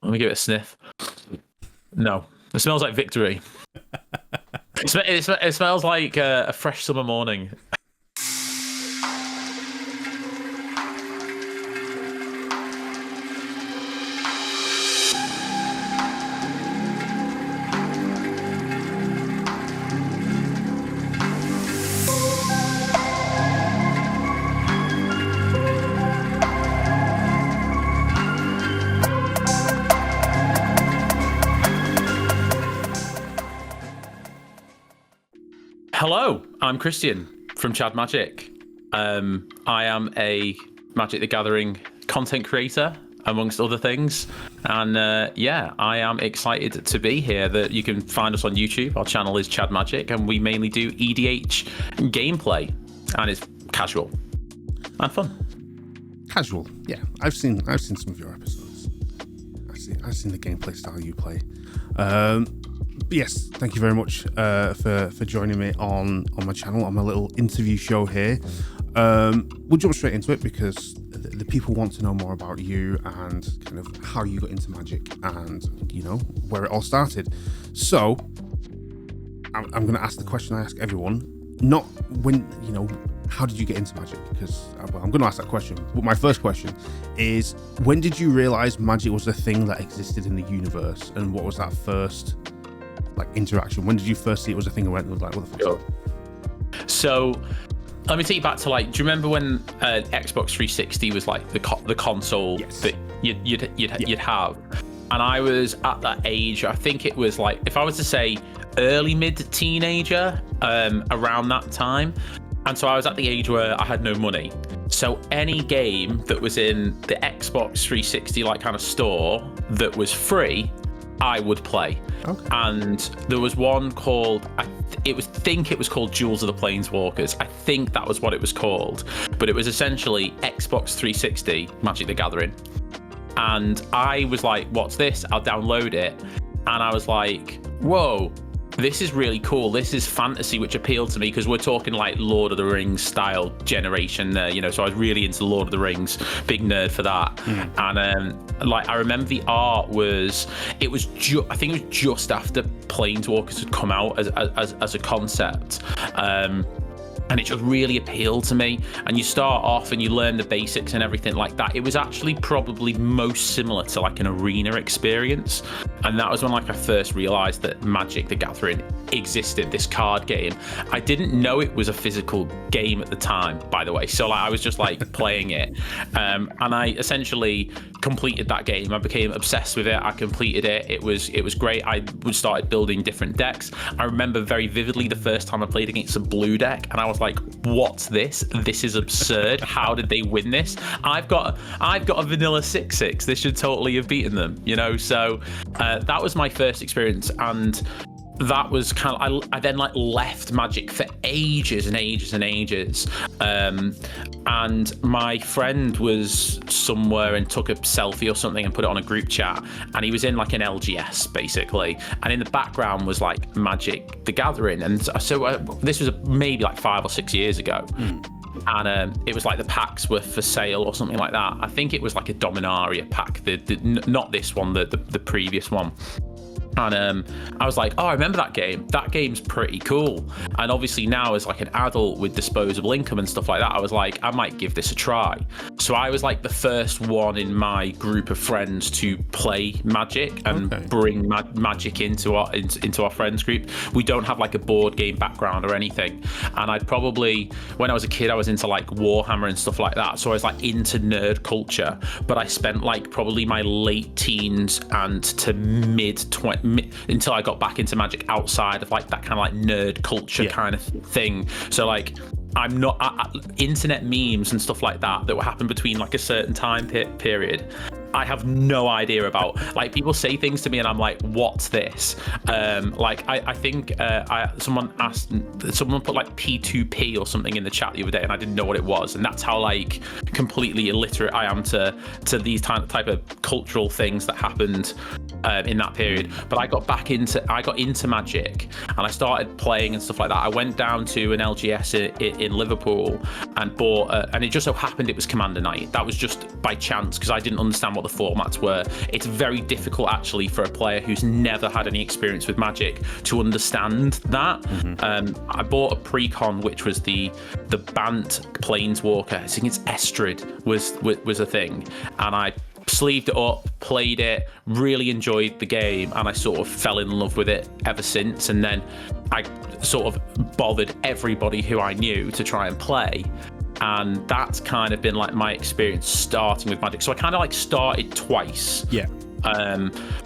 Let me give it a sniff. No, it smells like victory. It smells like a fresh summer morning. Hello, I'm Christian from ChadMagic. I am a Magic the Gathering content creator, amongst other things. And yeah, I am excited to be here. That you can find us on YouTube. Our channel is ChadMagic, and we mainly do EDH gameplay, and it's casual and fun. Casual, yeah. I've seen some of your episodes. I've seen the gameplay style you play. Yes, thank you very much for joining me on my channel, on my little interview show here. We'll jump straight into it because the people want to know more about you and kind of how you got into Magic and, you know, where it all started. So I'm going to ask the question I ask everyone, not when, you know, how did you get into Magic? Because I'm going to ask that question. But my first question is, when did you realize Magic was a thing that existed in the universe? And what was that first interaction? When did you first see it was a thing and went like, what the fuck? So let me take you back to do you remember when Xbox 360 was like the console that you'd have? And I was at that age, I think it was like, if I was to say early mid teenager, around that time. And so I was at the age where I had no money. So any game that was in the Xbox 360 kind of store that was free, I would play. Okay. And there was one called, I think it was called Jewels of the Planeswalkers. I think that was what it was called. But it was essentially Xbox 360 Magic the Gathering. And I was like, what's this? I'll download it. And I was like, whoa, this is really cool. This is fantasy, which appealed to me because we're talking like Lord of the Rings style generation there, you know. So I was really into Lord of the Rings, big nerd for that. And I remember the art was, I think it was just after Planeswalkers had come out as a concept. And it just really appealed to me. And you start off and you learn the basics and everything like that. It was actually probably most similar to an arena experience. And that was when I first realized that Magic the Gathering existed, this card game. I didn't know it was a physical game at the time, by the way. So I was just playing it. And I essentially completed that game. I became obsessed with it. I completed it. It was great. I started building different decks. I remember very vividly the first time I played against a blue deck, and I was like, what's this? This is absurd. How did they win this? I've got a vanilla 6/6. This should totally have beaten them, you know. So that was my first experience, and that was kind of, I then left Magic for ages and ages and ages. And my friend was somewhere and took a selfie or something and put it on a group chat, and he was in an LGS basically, and in the background was Magic the Gathering. And so this was maybe 5 or 6 years ago. And it was the packs were for sale or something like that. I think it was a Dominaria pack, not this one, the previous one. And I was like, oh, I remember that game. That game's pretty cool. And obviously now as an adult with disposable income and stuff like that, I was like, I might give this a try. So I was the first one in my group of friends to play Magic and bring Magic into our friends group. We don't have a board game background or anything. And I'd probably, when I was a kid, I was into Warhammer and stuff like that. So I was into nerd culture. But I spent probably my late teens and to mid-20s until I got back into Magic outside of that kind of nerd culture kind of thing. So I'm not internet memes and stuff like that would happen between a certain time period. I have no idea about. People say things to me and I'm like, what's this? I think someone put P2P or something in the chat the other day, and I didn't know what it was, and that's how completely illiterate I am to these type of cultural things that happened in that period. But I got into Magic, and I started playing and stuff like that. I went down to an LGS in Liverpool and bought, and it just so happened it was Commander Night. That was just by chance because I didn't understand what the formats were. It's very difficult actually for a player who's never had any experience with Magic to understand that. I bought a pre-con, which was the Bant Planeswalker. I think it's Estrid was a thing, and I sleeved it up, played it, really enjoyed the game, and I sort of fell in love with it ever since. And then I sort of bothered everybody who I knew to try and play, and that's kind of been like my experience starting with Magic. So I kind of like started twice.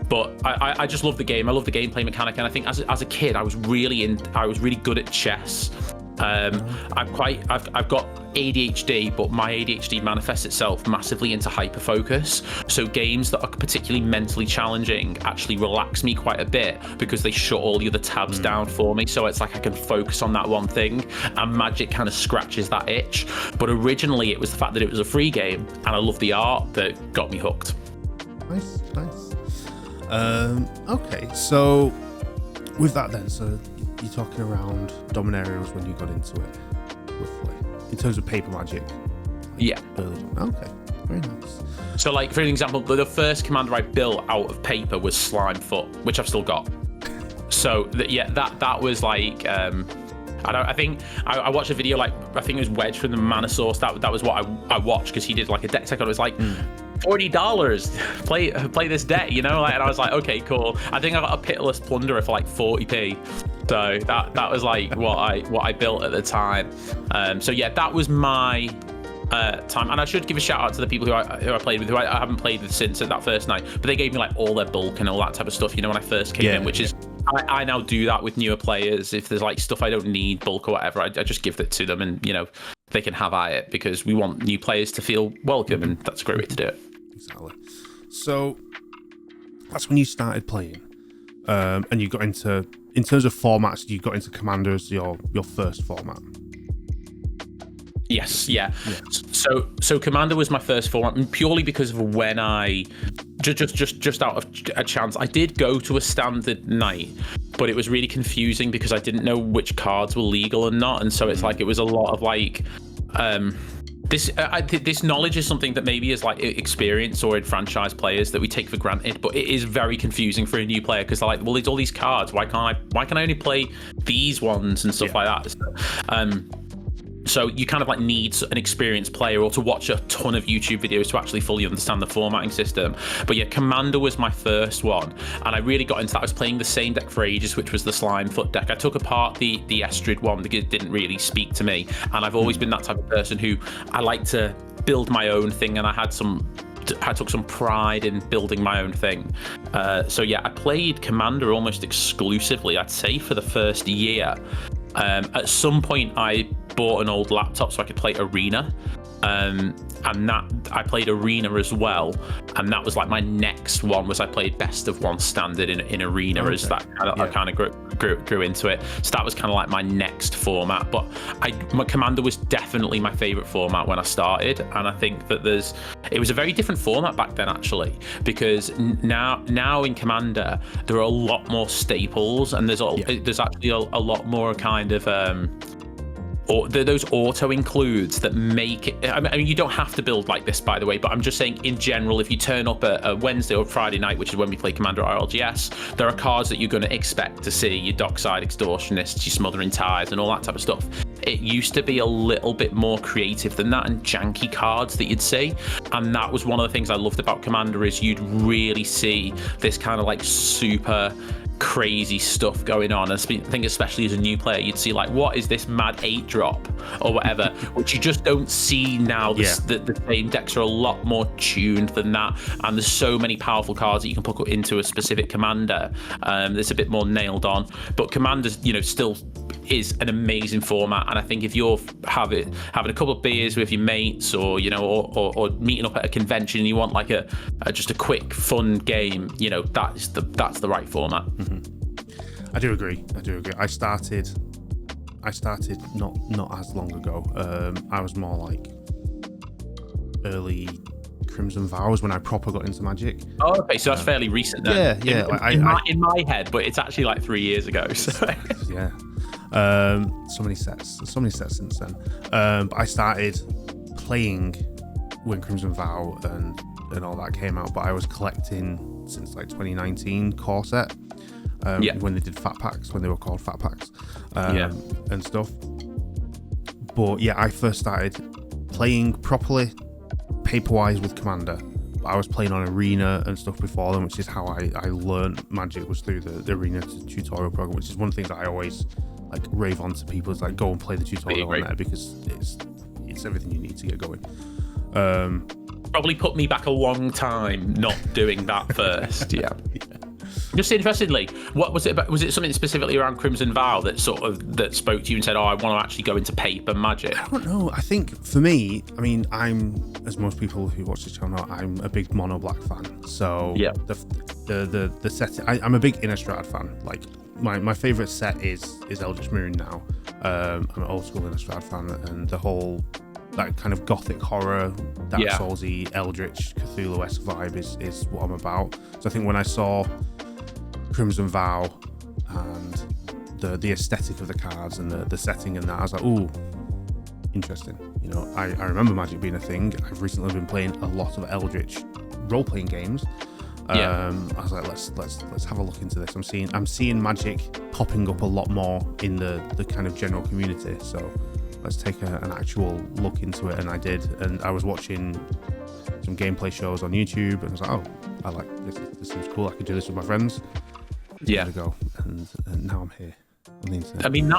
But I just love the game. I love the gameplay mechanic, and I think as a kid I was really good at chess. I've got ADHD, but my ADHD manifests itself massively into hyperfocus. So games that are particularly mentally challenging actually relax me quite a bit because they shut all the other tabs down for me. So it's like I can focus on that one thing, and Magic kind of scratches that itch. But originally it was the fact that it was a free game, and I love the art that got me hooked. Nice. Okay, so with that then, so you're talking around Dominaria was when you got into it, roughly, in terms of paper Magic. Yeah. Early on. Okay, very nice. So, like, for an example, the first commander I built out of paper was Slimefoot, which I've still got. So, that was like, I think I watched a video, like, I think it was Wedge from the Mana Source. That was what I watched, because he did like a deck tech on it. It was like $40, play this deck, you know, like, and I was like, okay, cool. I think I got a Pitiless Plunderer for like 40p. So that was like what I built at the time. So yeah, that was my time. And I should give a shout out to the people who I played with, who I haven't played with since at that first night, but they gave me like all their bulk and all that type of stuff, you know, when I first came in, which is, I now do that with newer players. If there's like stuff I don't need, bulk or whatever, I just give it to them, and you know, they can have at it, because we want new players to feel welcome, and that's a great way to do it. Exactly. So that's when you started playing, and you got into, in terms of formats, you got into Commander as your first format. Yes, yeah. So Commander was my first format, and purely because of when I just out of a chance, I did go to a standard night, but it was really confusing because I didn't know which cards were legal and not, and so it's like it was a lot of like this knowledge is something that maybe is like experience or in franchise players that we take for granted, but it is very confusing for a new player, because they're like, well, there's all these cards, why can I only play these ones and stuff like that. So you kind of like need an experienced player, or to watch a ton of YouTube videos to actually fully understand the formatting system. But yeah, Commander was my first one, and I really got into that. I was playing the same deck for ages, which was the Slimefoot deck. I took apart the Estrid one because it didn't really speak to me, and I've always been that type of person who I like to build my own thing, and I took some pride in building my own thing. So yeah, I played Commander almost exclusively, I'd say, for the first year. At some point I bought an old laptop so I could play Arena, and that I played Arena as well, and that was like my next one. Was I played best of one standard in Arena. As that I kind of grew into it. So that was kind of like my next format. But my Commander was definitely my favorite format when I started, and I think that it was a very different format back then actually, because now in Commander there are a lot more staples, and there's actually a lot more kind of or those auto includes that make it. I mean, you don't have to build like this, by the way, but I'm just saying in general, if you turn up a Wednesday or Friday night, which is when we play Commander at RLGS, there are cards that you're going to expect to see: your Dockside Extortionists, your Smothering Ties, and all that type of stuff. It used to be a little bit more creative than that, and janky cards that you'd see, and that was one of the things I loved about Commander, is you'd really see this kind of like super crazy stuff going on. I think especially as a new player, you'd see like, what is this mad 8-drop or whatever, which you just don't see now. The same decks are a lot more tuned than that, and there's so many powerful cards that you can put into a specific commander. That's a bit more nailed on, but Commander's, you know, still is an amazing format. And I think if you're having a couple of beers with your mates, or you know, or meeting up at a convention, and you want like just a quick fun game, you know, that's the right format. I do agree. I started not as long ago. I was more like early Crimson Vows when I proper got into Magic. Oh, okay, so that's fairly recent then. Yeah. In my head, but it's actually like 3 years ago. So. Yeah. So many sets since then. But I started playing when Crimson Vow and all that came out, but I was collecting since like 2019 core set. When they did fat packs, when they were called fat packs, and stuff. But yeah, I first started playing properly, paper-wise with Commander. I was playing on Arena and stuff before then, which is how I learned Magic, was through the Arena tutorial program, which is one of the things that I always like rave on to people, is like go and play the tutorial on there, because it's everything you need to get going. Probably put me back a long time not doing that first. Yeah. Just interestingly, what was it about? Was it something specifically around Crimson Vow that spoke to you and said, "Oh, I want to actually go into paper Magic"? I don't know. I think for me, I mean, I'm, as most people who watch this channel know, I'm a big mono black fan. So yeah, the set. I'm a big Innistrad fan. Like my favorite set is Eldritch Moon now. I'm an old school Innistrad fan, and the whole that kind of gothic horror, Dark Soulsy, Eldritch, Cthulhu-esque vibe is what I'm about. So I think when I saw Crimson Vow and the aesthetic of the cards and the setting and that, I was like, ooh, interesting. You know, I remember Magic being a thing. I've recently been playing a lot of Eldritch role-playing games. I was like, let's have a look into this. I'm seeing Magic popping up a lot more in the kind of general community. So let's take an actual look into it. And I did, and I was watching some gameplay shows on YouTube, and I was like, oh, I like this. This seems cool. I could do this with my friends. Years ago, and now I'm here on the internet. I mean,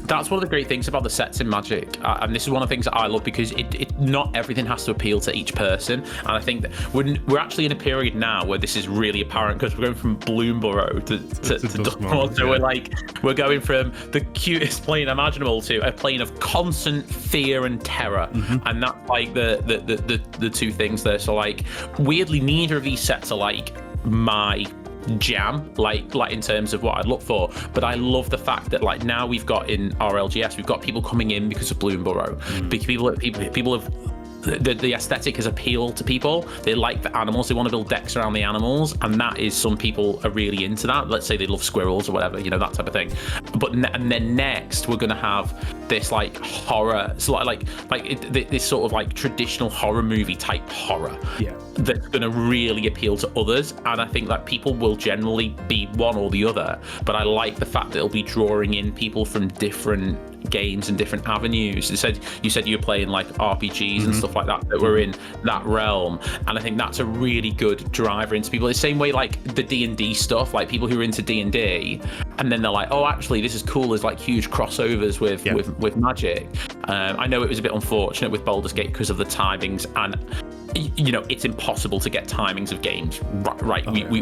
that's one of the great things about the sets in Magic, and this is one of the things that I love, because it not everything has to appeal to each person. And I think that we're actually in a period now where this is really apparent, because we're going from Bloomborough to Duskmourn. So we're going from the cutest plane imaginable to a plane of constant fear and terror, and that's like the two things there. So like, weirdly, neither of these sets are like my jam, like in terms of what I'd look for, but I love the fact that like now we've got in our LGS, we've got people coming in because of Bloomborough. People have the aesthetic has appealed to people. They like the animals, they want to build decks around the animals, and that is, some people are really into that. Let's say they love squirrels or whatever, you know, that type of thing. But and then next we're going to have this like horror, so this sort of like traditional horror movie type horror that's going to really appeal to others. And I think that people will generally be one or the other, but I like the fact that it'll be drawing in people from different games and different avenues. You said you were playing like RPGs and stuff like that were in that realm, and I think that's a really good driver into people. The same way like the D&D stuff, like people who are into D&D, and then they're like, oh, actually this is cool, there's like huge crossovers with Magic. I know it was a bit unfortunate with Baldur's Gate because of the timings, and you know, it's impossible to get timings of games right. We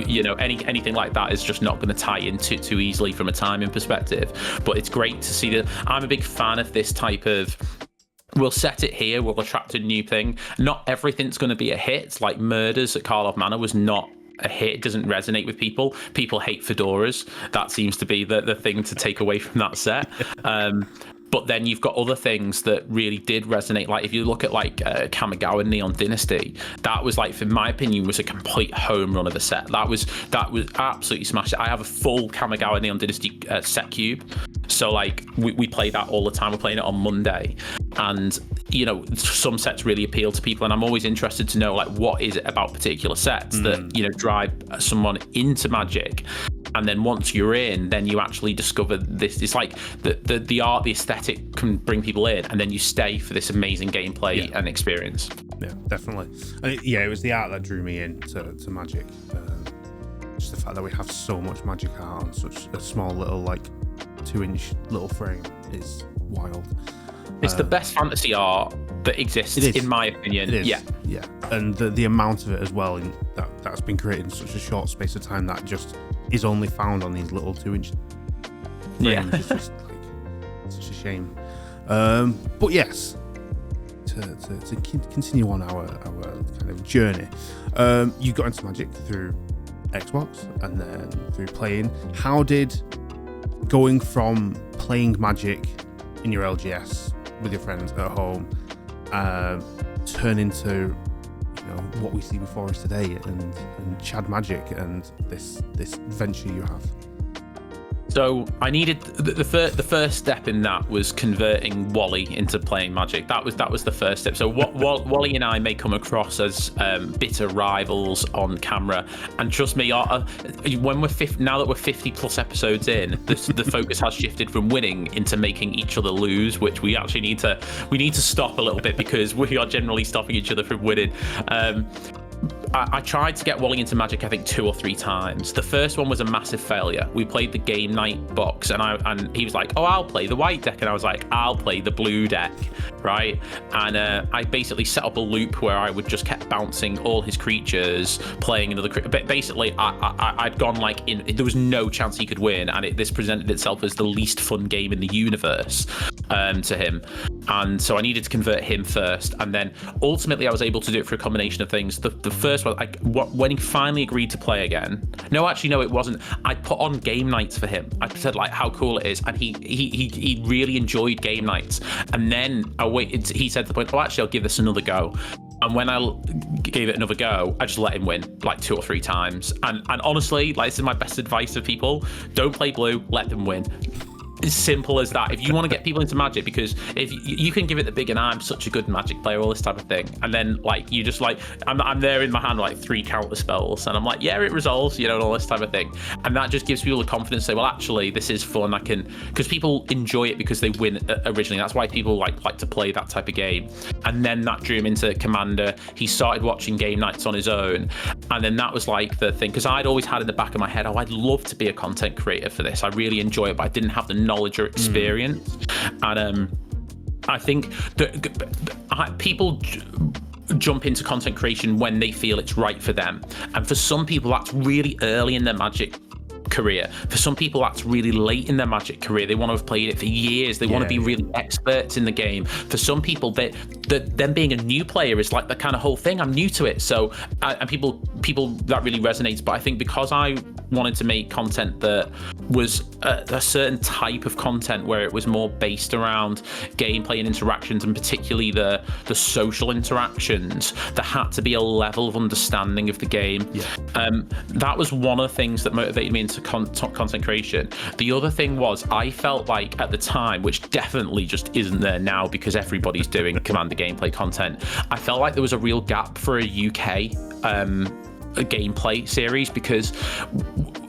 you know, anything like that is just not going to tie in too easily from a timing perspective. But it's great to see that. I'm a big fan of this type of, we'll set it here, we'll attract a new thing. Not everything's going to be a hit. Like Murders at Karlov Manor was not a hit. It doesn't resonate with people. People hate fedoras. That seems to be the thing to take away from that set. But then you've got other things that really did resonate. Like if you look at like Kamigawa Neon Dynasty, that was like, in my opinion, was a complete home run of a set. That was absolutely smashed. I have a full Kamigawa Neon Dynasty set cube. So like we play that all the time. We're playing it on Monday, and you know, some sets really appeal to people, and I'm always interested to know like what is it about particular sets that, you know, drive someone into Magic. And then once you're in, then you actually discover this. It's like the art, the aesthetic can bring people in, and then you stay for this amazing gameplay and experience. Yeah, definitely. It was the art that drew me in to Magic. Just the fact that we have so much Magic art on such a small little, like 2-inch little frame is wild. It's the best fantasy art that exists, in my opinion. It is. Yeah. And the amount of it as well, that's been created in such a short space of time, that just is only found on these little 2-inch frames. It's just like such a shame. But yes, to continue on our kind of journey, you got into Magic through Xbox and then through playing. How did going from playing Magic in your LGS with your friends at home turn into, you what we see before us today, and ChadMagic and this venture you have? So I needed the first step in that was converting Wally into playing Magic. That was the first step. So Wally and I may come across as bitter rivals on camera, and trust me, when now that we're 50 plus episodes in, the focus has shifted from winning into making each other lose, which we actually need to stop a little bit, because we are generally stopping each other from winning. I tried to get Wally into Magic, I think 2 or 3 times. The first one was a massive failure. We played the game night box, and he was like, "Oh, I'll play the white deck," and I was like, "I'll play the blue deck," right? And I basically set up a loop where I would just kept bouncing all his creatures, playing another. But basically, I'd gone like there was no chance he could win, and this presented itself as the least fun game in the universe to him. And so I needed to convert him first, and then ultimately I was able to do it for a combination of things. The first one, when he finally agreed to play again. No, it wasn't. I put on game nights for him. I said like how cool it is, and he really enjoyed game nights. And then he said to the point, "Oh, actually, I'll give this another go." And when I gave it another go, I just let him win like 2 or 3 times. And honestly, like, this is my best advice to people: don't play blue, let them win. As simple as that. If you want to get people into Magic, because if you can give it the big and I'm such a good Magic player, all this type of thing, and then like you just like I'm there in my hand like 3 counter spells, and I'm like, yeah, it resolves, and all this type of thing, and that just gives people the confidence to say, well, actually, this is fun. Because people enjoy it because they win originally. That's why people like to play that type of game. And then that drew him into Commander. He started watching game nights on his own, and then that was like the thing, because I'd always had in the back of my head, oh, I'd love to be a content creator for this. I really enjoy it, but I didn't have the knowledge or experience. And I think that people jump into content creation when they feel it's right for them, and for some people that's really early in their Magic career. For some people that's really late in their Magic career. They want to have played it for years. They want to be really experts in the game. For some people, them being a new player is like the kind of whole thing. I'm new to it. So and people that really resonates. But I think because I wanted to make content that was a certain type of content where it was more based around gameplay and interactions, and particularly the social interactions, there had to be a level of understanding of the game. That was one of the things that motivated me into content creation. The other thing was, I felt like at the time, which definitely just isn't there now because everybody's doing Commander gameplay content, I felt like there was a real gap for a UK a gameplay series, because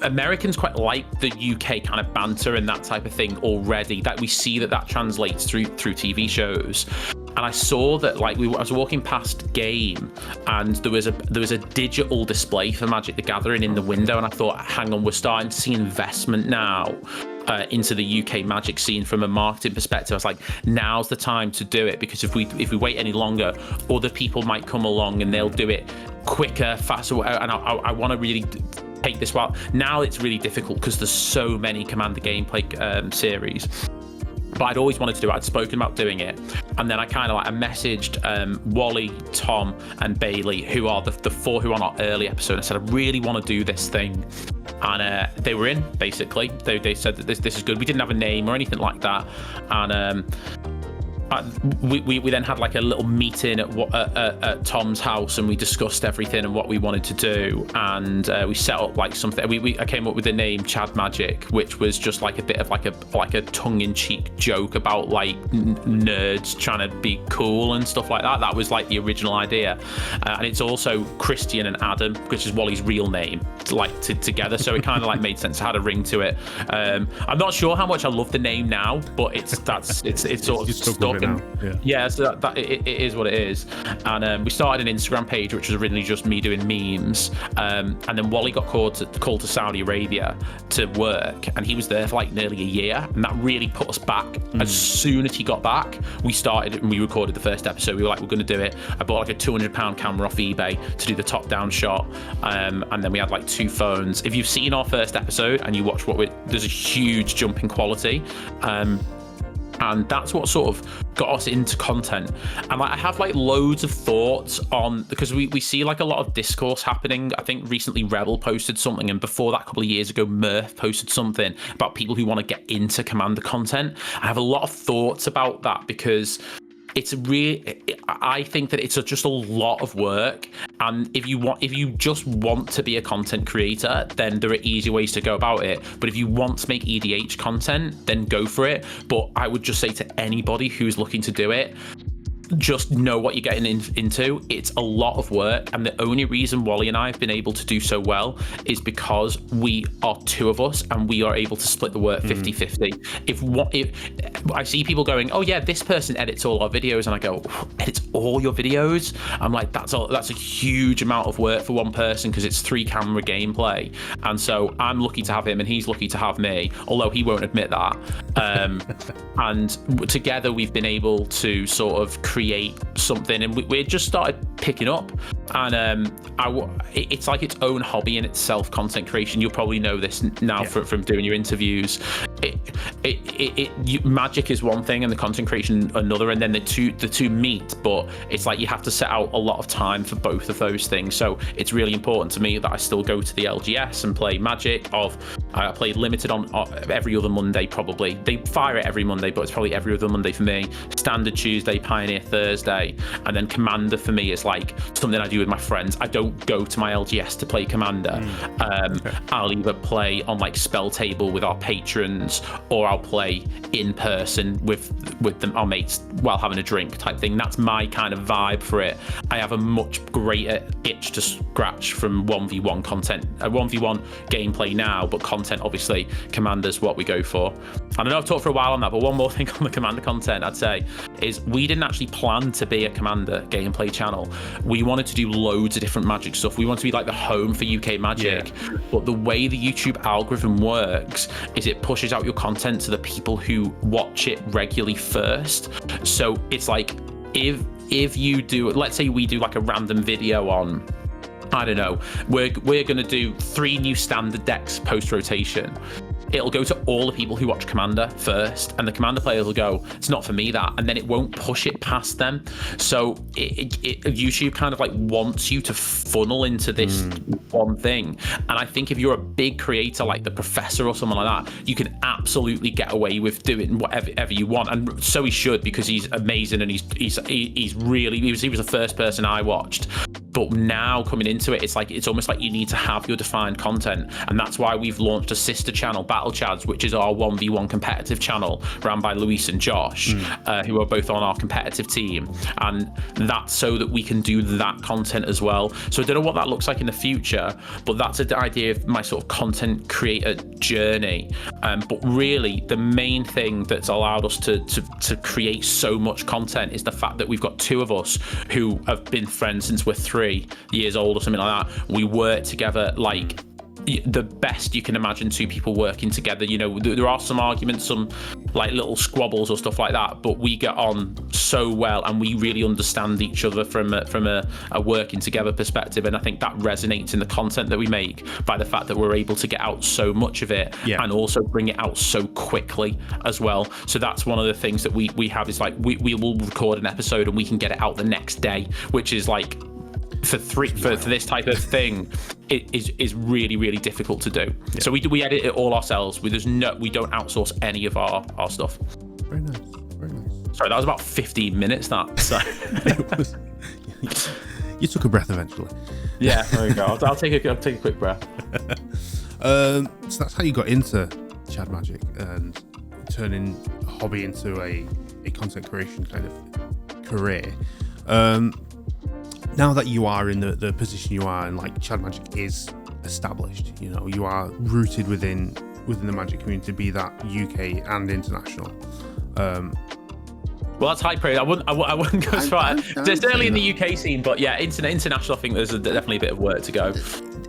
Americans quite like the UK kind of banter and that type of thing already, that we see that translates through TV shows. And I saw that, like, I was walking past Game, and there was a digital display for Magic the Gathering in the window, and I thought, hang on, we're starting to see investment now into the UK Magic scene from a marketing perspective. I was like, now's the time to do it, because if we wait any longer, other people might come along and they'll do it quicker, faster, and I want to really take this while. Now it's really difficult because there's so many Commander gameplay series. But I'd always wanted to do it. I'd spoken about doing it, and then I messaged Wally, Tom, and Bailey, who are the 4 who are on our early episode. I said, I really want to do this thing, and they were in. Basically, they said that this is good. We didn't have a name or anything like that, and we then had like a little meeting at Tom's house, and we discussed everything and what we wanted to do, and we set up like something. I came up with the name ChadMagic, which was just like a bit of like a tongue-in-cheek joke about like nerds trying to be cool and stuff like that. That was like the original idea, and it's also Christian and Adam, which is Wally's real name, like together. So it kind of like made sense. It had a ring to it. I'm not sure how much I love the name now, but it's sort of stuck. So it is what it is. And we started an Instagram page, which was originally just me doing memes, and then Wally got called to Saudi Arabia to work, and he was there for like nearly a year, and that really put us back. As soon as he got back, we started and we recorded the first episode. We were like, we're going to do it. I bought like a £200 camera off eBay to do the top down shot, and then we had like 2 phones. If you've seen our first episode and you watch there's a huge jump in quality, and that's what sort of got us into content. And like, I have like loads of thoughts on, because we see like a lot of discourse happening. I think recently Rebel posted something, and before that, a couple of years ago, Murph posted something about people who want to get into Commander content. I have a lot of thoughts about that, because I think that it's just a lot of work, And if you just want to be a content creator, then there are easier ways to go about it. But if you want to make EDH content, then go for it. But I would just say to anybody who's looking to do it, just know what you're getting into. It's a lot of work, and the only reason Wally and I have been able to do so well is because we are two of us and we are able to split the work 50-50. If I see people going, oh yeah, this person edits all our videos, and I go, edits all your videos? I'm like, that's a huge amount of work for one person, because it's 3 camera gameplay. And so I'm lucky to have him and he's lucky to have me, although he won't admit that. And together we've been able to sort of create something, and we just started picking up, and it's like its own hobby in itself, content creation. You'll probably know this now from doing your interviews. Magic is one thing and the content creation another, and then the two meet, but it's like you have to set out a lot of time for both of those things. So it's really important to me that I still go to the LGS and play Magic. I play Limited on every other Monday, probably. They fire it every Monday, but it's probably every other Monday for me. Standard Tuesday, Pioneer Thursday, and then Commander for me is like something I do with my friends. I don't go to my LGS to play Commander. I'll either play on like Spell Table with our patrons, or I'll play in person with them, our mates, while having a drink type thing. That's my kind of vibe for it. I have a much greater itch to scratch from 1v1 content, 1v1 gameplay now, but content, obviously, Commander's what we go for. I know I've talked for a while on that, but one more thing on the Commander content I'd say is we didn't actually plan to be a Commander gameplay channel. We wanted to do loads of different Magic stuff. We want to be like the home for UK Magic. But the way the YouTube algorithm works is it pushes out your content to the people who watch it regularly first. So it's like if you do, let's say we do like a random video on, I don't know, we're going to do 3 new standard decks post rotation. It'll go to all the people who watch Commander first, and the Commander players will go, it's not for me, that, and then it won't push it past them. So YouTube kind of like wants you to funnel into this one thing. And I think if you're a big creator like the Professor or someone like that, you can absolutely get away with doing whatever you want, and so he should, because he's amazing, and he's really, he was the first person I watched. But now coming into it, it's almost like you need to have your defined content, and that's why we've launched a sister channel, Battle Chads, which is our 1v1 competitive channel run by Luis and Josh, who are both on our competitive team, and that's so that we can do that content as well. So I don't know what that looks like in the future, but that's the idea of my sort of content creator journey. But really, the main thing that's allowed us to create so much content is the fact that we've got 2 of us who have been friends since we're 3 years old or something like that. We work together like the best you can imagine 2 people working together. You know, there are some arguments, some like little squabbles or stuff like that, but we get on so well, and we really understand each other from a working together perspective. And I think that resonates in the content that we make by the fact that we're able to get out so much of it, and also bring it out so quickly as well. So that's one of the things that we have, is like we will record an episode and we can get it out the next day, which is like for this type of thing, it is really, really difficult to do. So we edit it all ourselves. We don't outsource any of our stuff. Very nice. Sorry, that was about 15 minutes. That so. You took a breath eventually. Yeah, there we go. I'll take a quick breath. So that's how you got into ChadMagic and turning a hobby into a content creation kind of career. Now that you are in the position you are, and like ChadMagic is established, you know, you are rooted within the Magic community, be that UK and international. Well, that's high praise. I wouldn't go as far. It's early in the UK scene, but yeah, international. I think there's definitely a bit of work to go.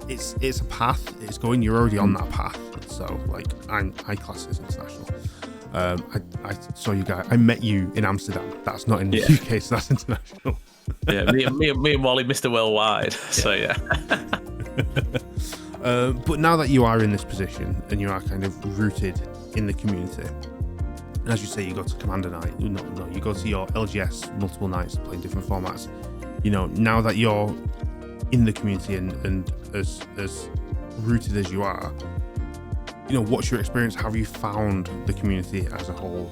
It's a path. It's going. You're already on that path. So like, I class as international. I saw you guys. I met you in Amsterdam. That's not in the UK, so that's international. Yeah, me and Wally, Mr. Worldwide. So yeah. But now that you are in this position and you are kind of rooted in the community, and as you say, you go to Commander night. You go to your LGS multiple nights, playing different formats. You know, now that you're in the community and as rooted as you are, you know, what's your experience? How have you found the community as a whole?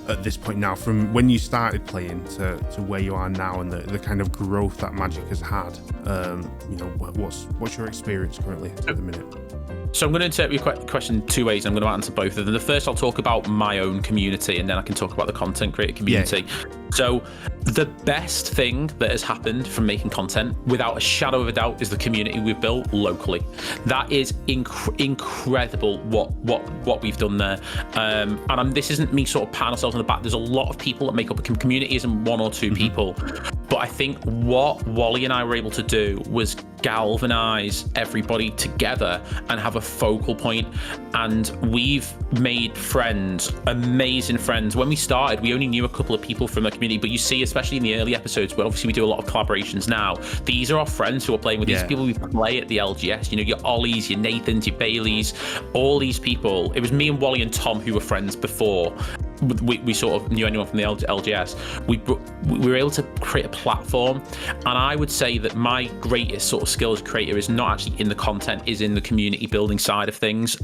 at this point now, from when you started playing to where you are now, and the kind of growth that Magic has had? What's your experience currently at the minute? So I'm going to interpret your question two ways. I'm going to answer both of them. The first, I'll talk about my own community, and then I can talk about the content creator community. Yeah. So the best thing that has happened from making content, without a shadow of a doubt, is the community we've built locally. That is incredible what we've done there. This isn't me sort of patting ourselves on the back. There's a lot of people that make up a community, isn't one or two people. But I think what Wally and I were able to do was galvanize everybody together and have a focal point. And we've made friends, amazing friends. When we started, we only knew a couple of people from the community, but you see, especially in the early episodes, where obviously we do a lot of collaborations now, these are our friends who are playing with these people we play at the LGS. You know, your Ollies, your Nathans, your Baileys, all these people. It was me and Wally and Tom who were friends before we sort of knew anyone from the LGS. We were able to create a platform, and I would say that my greatest sort of skill as a creator is not actually in the content, is in the community building side of things,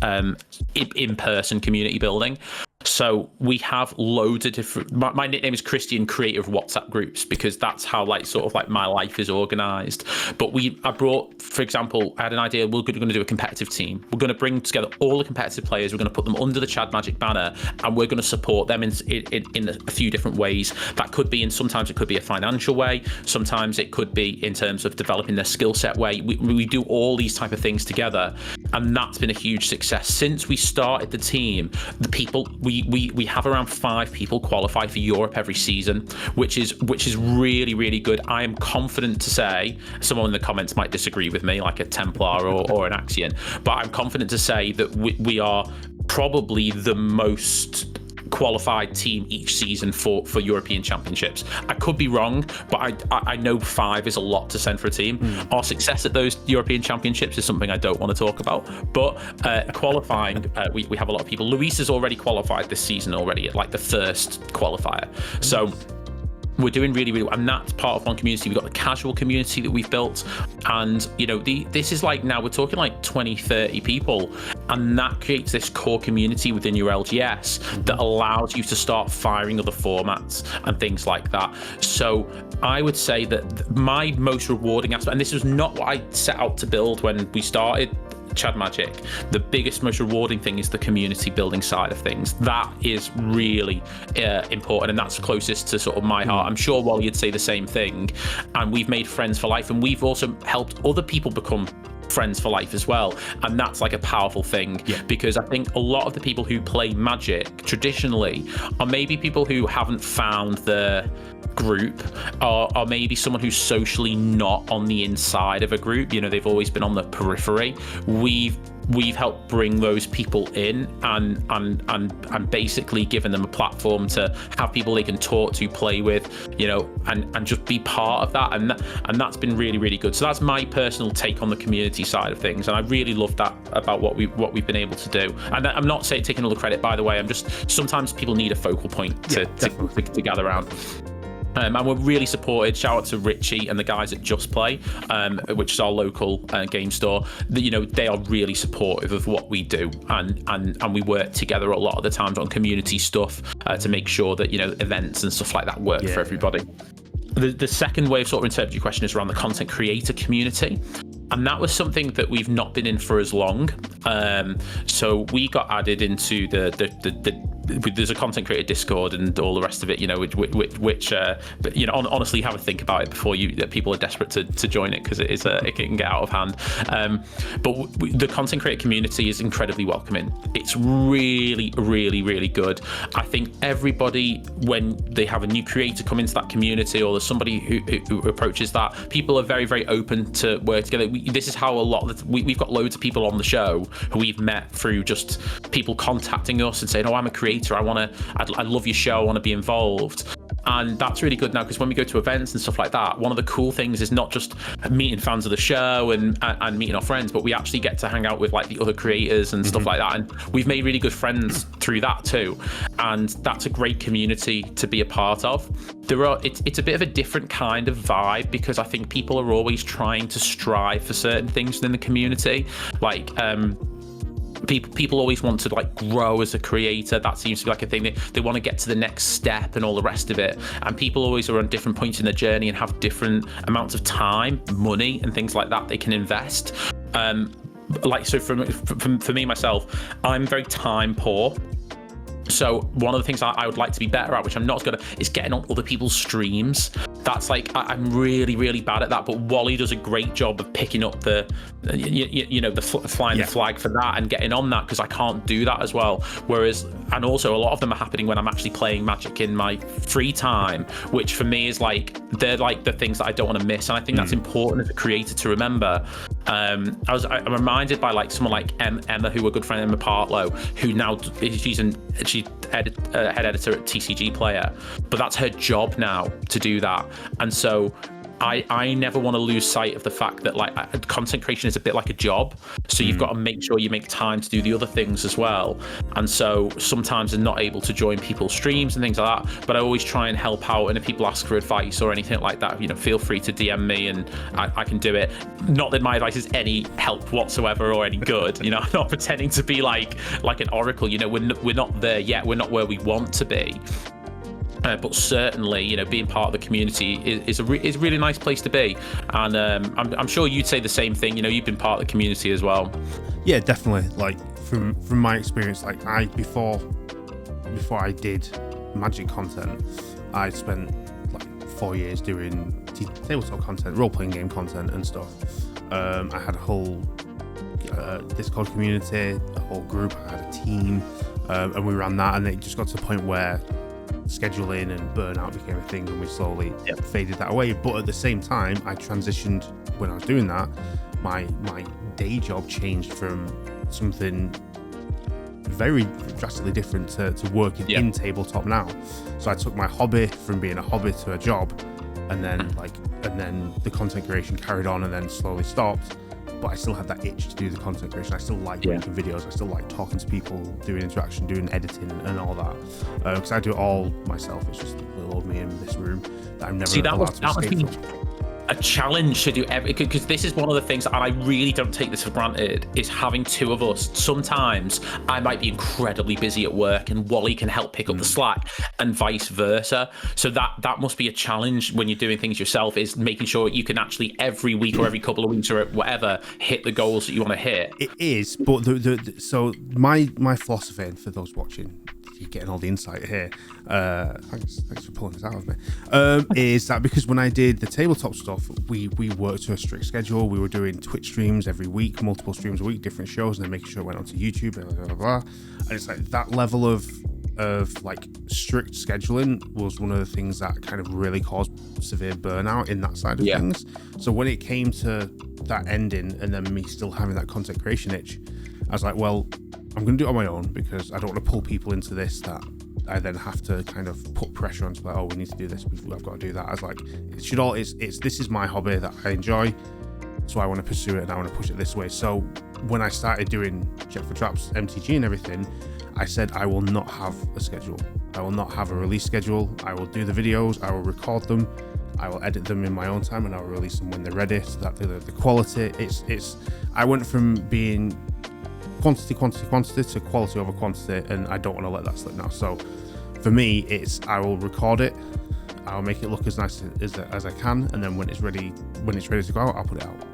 in-person community building. So we have loads of different, my nickname is Christian, creator of WhatsApp groups, because that's how my life is organized. But I brought, for example, I had an idea, we're going to do a competitive team. We're going to bring together all the competitive players, we're going to put them under the ChadMagic banner, and we're going to support them in a few different ways. That could be sometimes it could be a financial way, sometimes it could be in terms of developing their skill set way. We do all these type of things together, and that's been a huge success. Since we started the team, the people, we have around 5 people qualify for Europe every season, which is really, really good. I am confident to say, someone in the comments might disagree with me, like a Templar or an Axion, but I'm confident to say that we are probably the most qualified team each season for European Championships. I could be wrong, but I know 5 is a lot to send for a team. Our success at those European Championships is something I don't want to talk about, but qualifying, we have a lot of people. Luis has already qualified this season already at like the first qualifier. So we're doing really, really well, and that's part of one community. We've got the casual community that we've built, and this is like, now we're talking like 20-30 people, and that creates this core community within your LGS that allows you to start firing other formats and things like that. So I would say that my most rewarding aspect, and this was not what I set out to build when we started ChadMagic, the biggest, most rewarding thing is the community building side of things. That is really important, and that's closest to sort of my heart. I'm sure Wally would say the same thing, and we've made friends for life, and we've also helped other people become friends for life as well, and that's like a powerful thing, because I think a lot of the people who play Magic traditionally are maybe people who haven't found the group, or maybe someone who's socially not on the inside of a group. They've always been on the periphery. We've helped bring those people in and basically given them a platform to have people they can talk to, play with, and just be part of that, and that's been really, really good. So that's my personal take on the community side of things, and I really love that about what we've been able to do. And I'm not saying taking all the credit, by the way. I'm just, sometimes people need a focal point to gather around. And we're really supported. Shout out to Richie and the guys at Just Play, which is our local game store. They are really supportive of what we do, and we work together a lot of the times on community stuff to make sure that events and stuff like that work for everybody. The second way of sort of interpreting your question is around the content creator community. And that was something that we've not been in for as long. So we got added into there's a content creator Discord and all the rest of it, but honestly, have a think about it before people are desperate to join it, because it can get out of hand. But the content creator community is incredibly welcoming. It's really, really, really good. I think everybody, when they have a new creator come into that community, or there's somebody who approaches that, people are very, very open to work together. This is how a lot of we've got loads of people on the show who we've met through just people contacting us and saying, "Oh, I'm a creator. I love your show. I want to be involved." And that's really good now, because when we go to events and stuff like that, one of the cool things is not just meeting fans of the show and meeting our friends, but we actually get to hang out with like the other creators and stuff like that. And we've made really good friends through that too. And that's a great community to be a part of. It's a bit of a different kind of vibe, because I think people are always trying to strive for certain things within the community. Like, people always want to like grow as a creator. That seems to be like a thing. They want to get to the next step and all the rest of it. And people always are on different points in their journey and have different amounts of time, money, and things like that they can invest. Like, so for me myself, I'm very time poor. So one of the things I would like to be better at, which I'm not as good at, is getting on other people's streams. That's like, I'm really, really bad at that. But Wally does a great job of picking up the, flying the flag for that and getting on that, because I can't do that as well. Whereas, and also a lot of them are happening when I'm actually playing Magic in my free time, which for me is like, they're like the things that I don't want to miss. And I think that's important as a creator to remember. I'm reminded by like someone like Emma, who we're good friend, Emma Partlow, who now she's head editor at TCG Player, but that's her job now to do that. And so I never want to lose sight of the fact that like content creation is a bit like a job. So you've got to make sure you make time to do the other things as well. And so sometimes I'm not able to join people's streams and things like that, but I always try and help out. And if people ask for advice or anything like that, feel free to DM me and I can do it. Not that my advice is any help whatsoever or any good. I'm not pretending to be like an oracle. We're not there yet. We're not where we want to be. But certainly, being part of the community is a really nice place to be, and I'm sure you'd say the same thing. You've been part of the community as well. Yeah, definitely. Like from my experience, like before I did Magic content, I spent like 4 years doing tabletop content, role-playing game content, and stuff. I had a whole Discord community, a whole group. I had a team, and we ran that, and it just got to the point where scheduling and burnout became a thing, and we slowly faded that away. But at the same time, I transitioned when I was doing that. My day job changed from something very drastically different to working in tabletop now. So I took my hobby from being a hobby to a job, and then the content creation carried on and then slowly stopped. But I still had that itch to do the content creation. I still like making videos. I still like talking to people, doing interaction, doing editing, and all that. Because I do it all myself. It's just little old me in this room that I'm never allowed to escape from. A challenge to do everything, because this is one of the things, and I really don't take this for granted, is having two of us. Sometimes I might be incredibly busy at work and Wally can help pick up the slack, and vice versa. So that must be a challenge when you're doing things yourself, is making sure you can actually every week or every couple of weeks or whatever hit the goals that you want to hit. It is, but so my philosophy, and for those watching, you're getting all the insight here. Thanks for pulling this out of me. Is that because when I did the tabletop stuff, we worked to a strict schedule. We were doing Twitch streams every week, multiple streams a week, different shows, and then making sure it went onto YouTube, blah, blah, blah. And it's like that level of like strict scheduling was one of the things that kind of really caused severe burnout in that side of things. So when it came to that ending and then me still having that content creation itch, I was like, well, I'm going to do it on my own, because I don't want to pull people into this that I then have to kind of put pressure on to like, oh, we need to do this, I've got to do that. I was like, this is my hobby that I enjoy, so I want to pursue it and I want to push it this way. So when I started doing CheckfortrapsMTG and everything, I said I will not have a schedule. I will not have a release schedule. I will do the videos, I will record them, I will edit them in my own time, and I'll release them when they're ready, so that the quality, I went from being quantity to quality over quantity, and I don't want to let that slip now. So for me, it's I will record it, I'll make it look as nice as I can, and then when it's ready to go out, I'll put it out.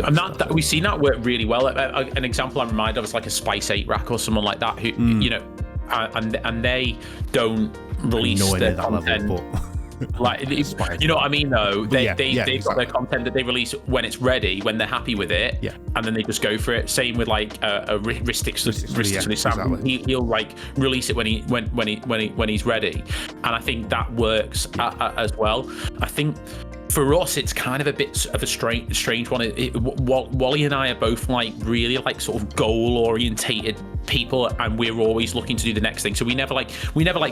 And we've seen that work really well. An example I'm reminded of is like a Spice 8 rack or someone like that, who and they don't release their content. Level, but like, you know what I mean, though? They've got their content that they release when it's ready, when they're happy with it, and then they just go for it. Same with like a Ristix, exactly. He'll like release it when he's ready, and I think that works as well. I think for us, it's kind of a bit of a strange one. Wally and I are both like really like sort of goal orientated people, and we're always looking to do the next thing. So we never like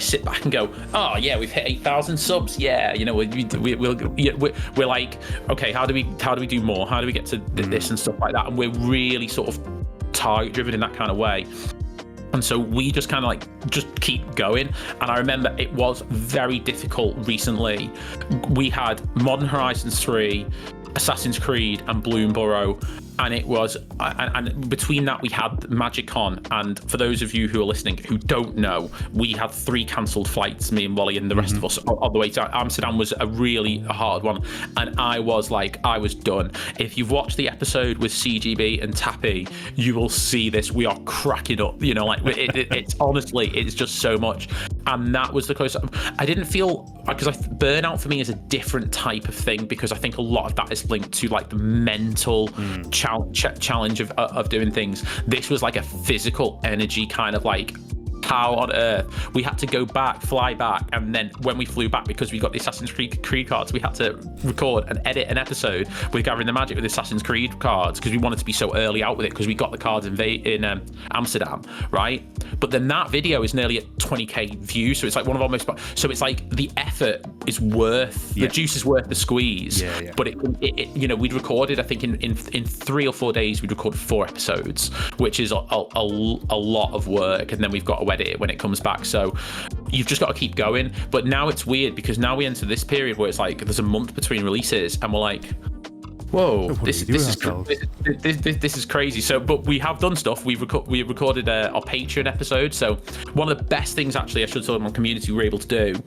sit back and go, oh yeah, we've hit 8,000 subs. Yeah, we're like, okay, how do we do more? How do we get to this and stuff like that? And we're really sort of target driven in that kind of way. And so we just kind of like just keep going. And I remember it was very difficult recently. We had Modern Horizons 3, Assassin's Creed, and Bloomburrow, and it was, and between that we had MagicCon. And for those of you who are listening who don't know, we had 3 cancelled flights, me and Wally and the rest of us, on the way to Amsterdam. Was a really hard one, and I was done. If you've watched the episode with CGB and Tappy, you will see this. We are cracking up, you know, like it's honestly, it's just so much. And that was the closest. I didn't feel, because burnout for me is a different type of thing, because I think a lot of that is linked to like the mental challenge of doing things. This was like a physical energy kind of like, how on earth we had to fly back, and then when we flew back, because we got the Assassin's Creed cards, we had to record and edit an episode with Gathering the Magic with the Assassin's Creed cards, because we wanted to be so early out with it, because we got the cards in Amsterdam, right? But then that video is nearly at 20k views, so it's like one of our most, so it's like the effort is worth, the juice is worth the squeeze. But it you know, we'd recorded, I think in 3 or 4 days we'd recorded 4 episodes, which is a lot of work, and then we've got to edit it when it comes back. So you've just got to keep going. But now it's weird, because now we enter this period where it's like there's a month between releases, and we're like, whoa, this is crazy. So, but we have done stuff. We recorded our Patreon episode. So one of the best things, actually, I should tell my community we were able to do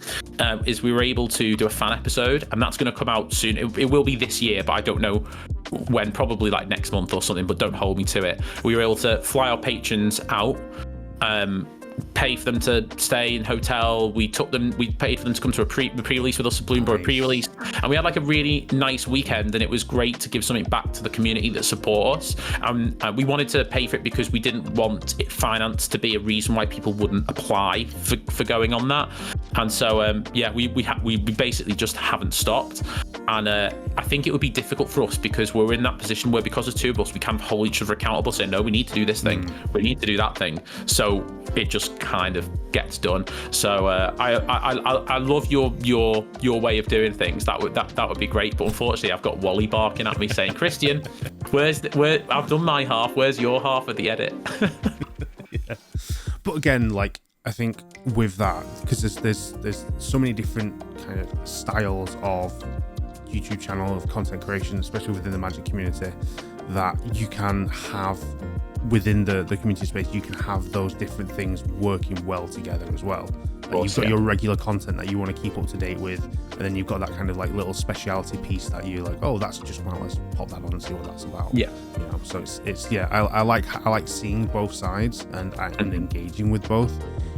is we were able to do a fan episode, and that's going to come out soon. It will be this year, but I don't know when, probably like next month or something, but don't hold me to it. We were able to fly our patrons out, pay for them to stay in hotel. We paid for them to come to a pre-release with us, a Bloomburrow pre-release, and we had like a really nice weekend, and it was great to give something back to the community that support us. We wanted to pay for it because we didn't want finance to be a reason why people wouldn't apply for going on that. And so we basically just haven't stopped. And I think it would be difficult for us, because we're in that position where, because there's 2 of us, we can't hold each other accountable, saying, no, we need to do this thing, we need to do that thing. So it just kind of gets done. So I love your way of doing things. That would be great. But unfortunately, I've got Wally barking at me saying, Christian, where I've done my half, where's your half of the edit? Yeah. But again, like, I think with that, because there's so many different kind of styles of YouTube channel, of content creation, especially within the Magic community, that you can have within the community space. You can have those different things working well together as well. Like, you've got your regular content that you want to keep up to date with, and then you've got that kind of like little speciality piece that you're like, oh, that's just fun, let's pop that on and see what that's about. You know, so it's I like seeing both sides and engaging with both.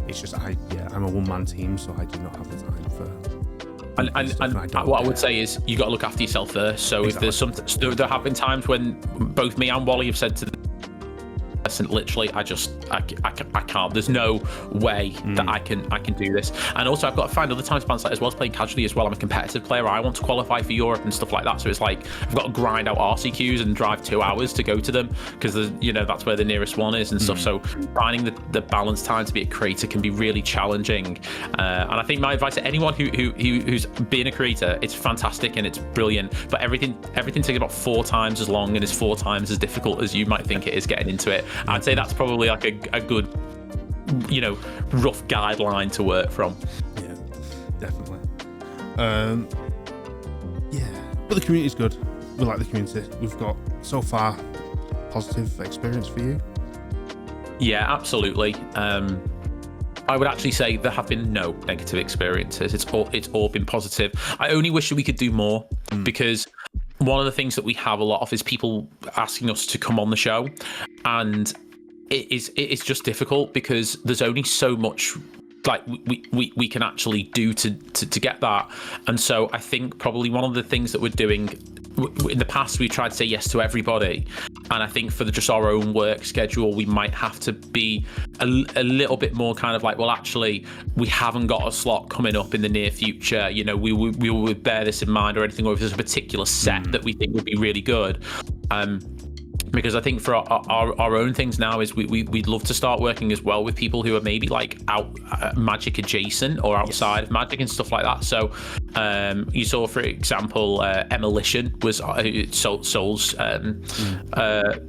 It's just I'm a one-man team, so I do not have the time for. And what I would say is, you got to look after yourself first. So if there's there have been times when both me and Wally have said to and literally I can't, there's no way that I can do this. And also I've got to find other time spans, like, as well as playing casually as well. I'm a competitive player, I want to qualify for Europe and stuff like that, so it's like I've got to grind out RCQs and drive 2 hours to go to them, because you know, that's where the nearest one is and stuff. So finding the balance time to be a creator can be really challenging, and I think my advice to anyone who's been a creator, it's fantastic and it's brilliant, but everything takes about 4 times as long and is 4 times as difficult as you might think it is getting into it. I'd say that's probably like a good, you know, rough guideline to work from. Yeah, definitely. But the community's good. We like the community. We've got, so far, positive experience for you. Yeah, absolutely. I would actually say there have been no negative experiences. It's all been positive. I only wish we could do more, because one of the things that we have a lot of is people asking us to come on the show, and it's just difficult, because there's only so much like we can actually do to get that. And so I think probably one of the things that we're doing in the past, we tried to say yes to everybody, and I think for just our own work schedule, we might have to be a little bit more kind of like, well, actually, we haven't got a slot coming up in the near future, you know, we would bear this in mind, or anything, or if there's a particular set that we think would be really good. Because I think for our own things now is we'd love to start working as well with people who are maybe like out Magic adjacent or outside of Magic and stuff like that. So You saw, for example, Emolition was Soul's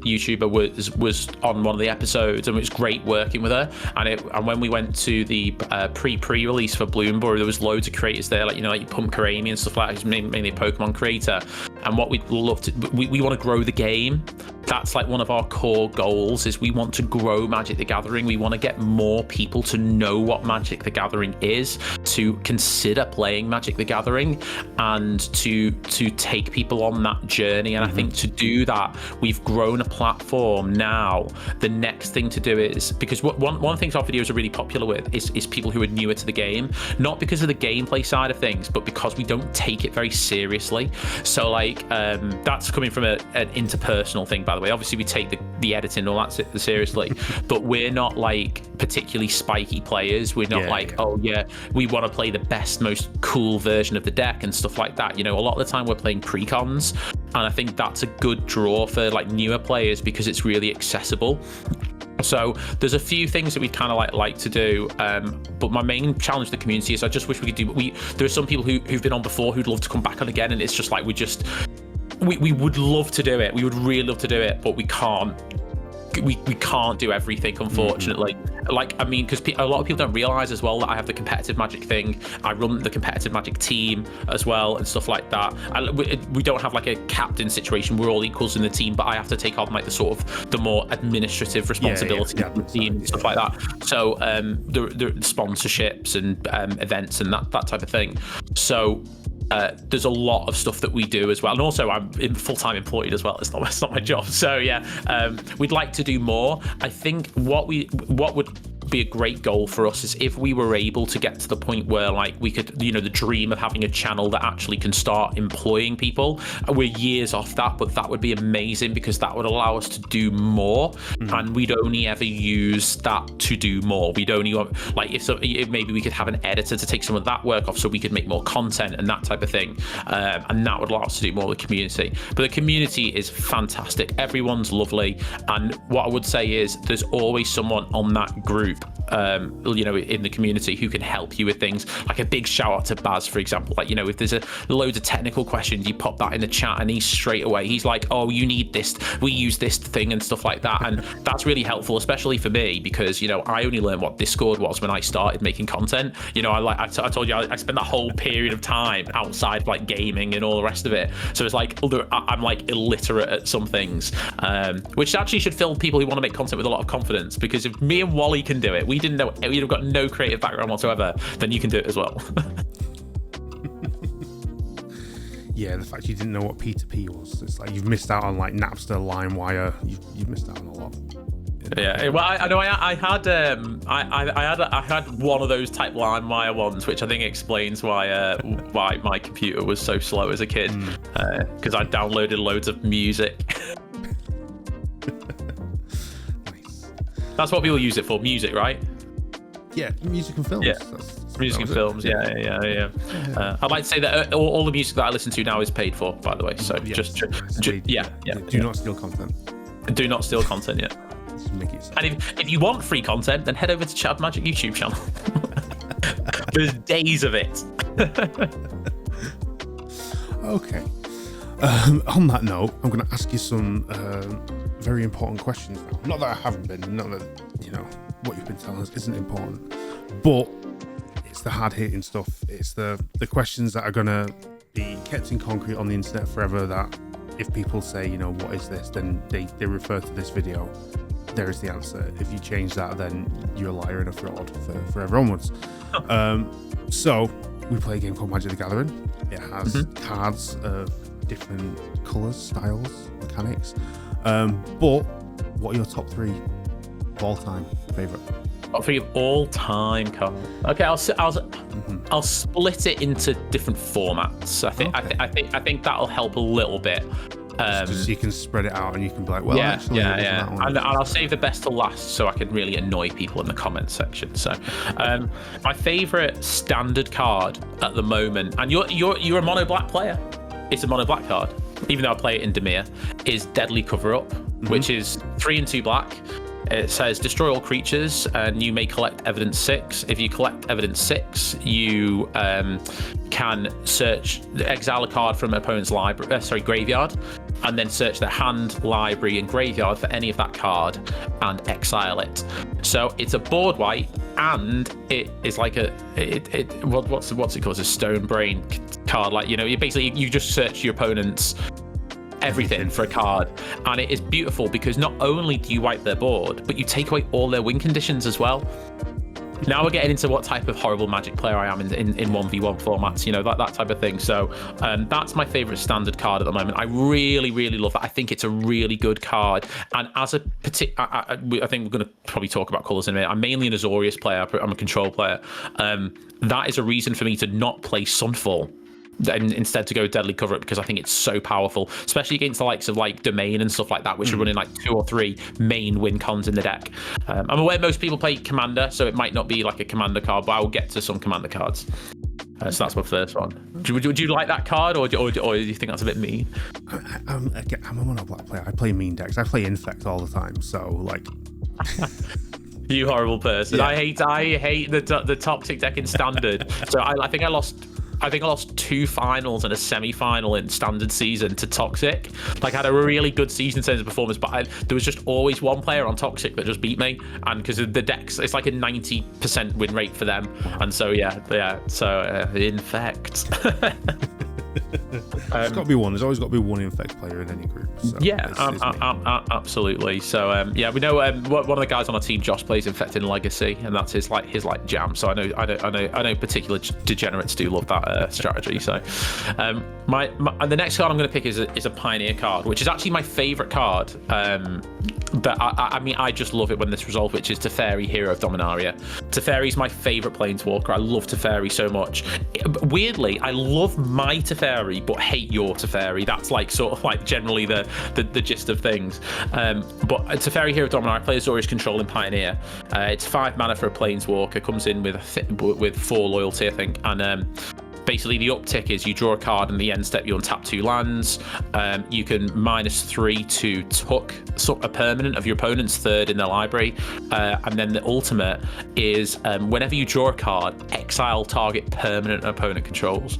YouTuber was on one of the episodes, and it was great working with her. And when we went to the pre-release for Bloomberg, there was loads of creators there, like like Pump Karami and stuff like that. He's mainly a Pokemon creator. And what we'd love to, we want to grow the game. That's like one of our core goals, is we want to grow Magic the Gathering. We want to get more people to know what Magic the Gathering is, to consider playing Magic the Gathering, and to take people on that journey. And I think to do that, we've grown a platform now. The next thing to do is, because one of the things our videos are really popular with is people who are newer to the game, not because of the gameplay side of things, but because we don't take it very seriously. So like that's coming from an interpersonal thing, by the way. Obviously we take the editing and all that seriously, but we're not like particularly spiky players. We're not we want to play the best, most cool version of the deck and stuff like that. A lot of the time we're playing precons, and I think that's a good draw for like newer players because it's really accessible. So there's a few things that we'd kind of like to do, but my main challenge to the community is I just wish we could do. There are some people who've been on before who'd love to come back on again, and it's just like we would love to do it. We would really love to do it, but we can't. We can't do everything, unfortunately. Like, I mean, because a lot of people don't realize as well that I have the competitive Magic thing. I run the competitive Magic team as well and stuff like that. We don't have like a captain situation. We're all equals in the team, but I have to take on like the more administrative responsibility of the team and stuff like that. So the sponsorships and events and that type of thing. So there's a lot of stuff that we do as well, and also I'm full-time employed as well. It's not my job. So we'd like to do more. I think what would be a great goal for us is if we were able to get to the point where like we could, the dream of having a channel that actually can start employing people. We're years off that, but that would be amazing because that would allow us to do more, and we'd only ever use that to do more. We'd only like if maybe we could have an editor to take some of that work off so we could make more content and that type of thing, and that would allow us to do more with the community. But the community is fantastic. Everyone's lovely, and what I would say is there's always someone on that group in the community who can help you with things. Like a big shout out to Baz, for example. Like, if there's loads of technical questions, you pop that in the chat and he's like, oh, you need this, we use this thing and stuff like that. And that's really helpful, especially for me, because I only learned what Discord was when I started making content. I told you I spent that whole period of time outside like gaming and all the rest of it. So it's like I'm like illiterate at some things, which actually should fill people who want to make content with a lot of confidence, because if me and Wally can do it, we'd have got no creative background whatsoever, then you can do it as well. Yeah, the fact you didn't know what P2P was, it's like you've missed out on like Napster, LimeWire. You've missed out on a lot. Yeah, well, I know I had one of those type LimeWire ones, which I think explains why my computer was so slow as a kid, because I downloaded loads of music. That's what people use it for, music, right? Yeah, music and films. Yeah, music and films. Yeah. I'd like to say that all the music that I listen to now is paid for, by the way. So do not steal content. Do not steal content. Yeah. Just make it and if you want free content, then head over to ChadMagic YouTube channel. There's days of it. Okay. On that note, I'm going to ask you some very important questions now. Not that I haven't been, not that what you've been telling us isn't important, but it's the hard-hitting stuff. It's the questions that are going to be kept in concrete on the internet forever, that if people say, what is this, then they refer to this video. There is the answer. If you change that, then you're a liar and a fraud forever onwards. So we play a game called Magic the Gathering. It has cards of different colours, styles, mechanics. But what are your top 3 of all time favourite? Top 3 of all time, Carl. Okay, I'll split it into different formats. I think that'll help a little bit. Just so you can spread it out and you can be like, well, yeah. That one. And I'll save the best to last so I can really annoy people in the comments section. So, my favourite standard card at the moment, and you're a mono black player. It's a mono black card, even though I play it in Dimir, is Deadly Cover Up, which is 3 and 2 black. It says destroy all creatures and you may collect evidence 6. If you collect evidence 6, you can exile a card from an opponent's graveyard, and then search their hand, library, and graveyard for any of that card and exile it. So it's a board wipe, and it is like what's it called? A stone brain card. Like, you just search your opponent's everything for a card, and it is beautiful because not only do you wipe their board, but you take away all their win conditions as well. Now we're getting into what type of horrible Magic player I am in 1v1 formats, that type of thing. So that's my favorite standard card at the moment. I really, really love it. I think it's a really good card. And as a I think we're going to probably talk about colors in a minute. I'm mainly an Azorius player. I'm a control player. That is a reason for me to not play Sunfall, and instead to go Deadly Cover-Up, because I think it's so powerful, especially against the likes of like Domain and stuff like that, which are running like 2 or 3 main win cons in the deck. I'm aware most people play Commander, so it might not be like a Commander card, but I will get to some Commander cards. So that's my first one. Would you like that card, or do you think that's a bit mean? I'm a mono black player. I play mean decks. I play Infect all the time, so like... You horrible person. Yeah. I hate the toxic deck in Standard. So I think I lost 2 finals and a semi-final in Standard season to Toxic. Like, I had a really good season in terms of performance, but there was just always one player on Toxic that just beat me, and because the decks, it's like a 90% win rate for them, and so Infect. There's got to be one. There's always got to be one Infect player in any group. So Absolutely. So we know one of the guys on our team, Josh, plays Infect in Legacy, and that's his jam. So I know particular degenerates do love that strategy. So and the next card I'm going to pick is a Pioneer card, which is actually my favorite card. But I just love it when this resolved, which is Teferi, Hero of Dominaria. Teferi's my favorite planeswalker. I love Teferi so much. Weirdly, I love my Teferi, but hate your Teferi. That's like sort of like generally the gist of things. But Teferi, Hero of Dominaria, plays Azorius Control in Pioneer. It's 5 mana for a planeswalker. Comes in with 4 loyalty, I think, and basically the uptick is you draw a card, and the end step you untap 2 lands. You can -3 to tuck a permanent of your opponent's 3rd in their library, and then the ultimate is whenever you draw a card, exile target permanent opponent controls.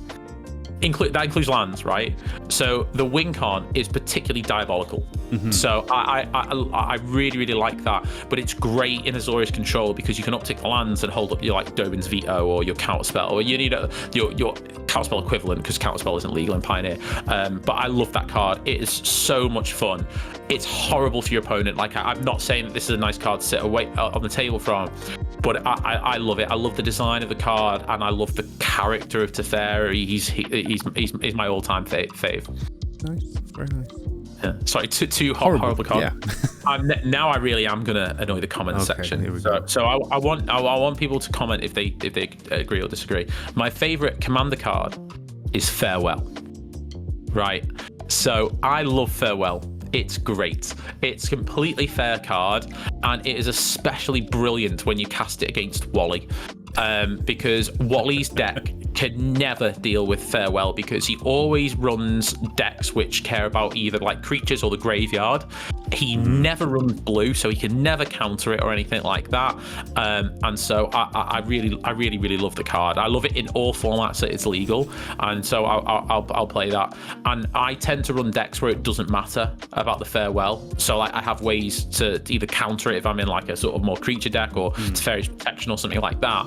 That includes lands, right? So the win con is particularly diabolical. So I really, really like that. But it's great in Azorius Control because you can uptick the lands and hold up your like Dobin's Veto or your Counterspell, or you need your Counterspell equivalent, because Counterspell isn't legal in Pioneer. But I love that card. It is so much fun. It's horrible for your opponent. Like, I'm not saying that this is a nice card to sit away on the table from, but I love it. I love the design of the card, and I love the character of Teferi. He's my all-time fave. Nice, very nice. Yeah. Sorry, too horrible card. Yeah. Now I really am gonna annoy the comments section. Here we go. So I want people to comment if they agree or disagree. My favorite Commander card is Farewell. Right. So I love Farewell. It's great. It's a completely fair card, and it is especially brilliant when you cast it against Wally. Because Wally's deck can never deal with Farewell, because he always runs decks which care about either like creatures or the graveyard. He never runs blue, so he can never counter it or anything like that. And so I really love the card. I love it in all formats that it's legal, and so I'll play that. And I tend to run decks where it doesn't matter about the Farewell. So like I have ways to either counter it if I'm in like a sort of more creature deck, or Teferi's Protection or something like that.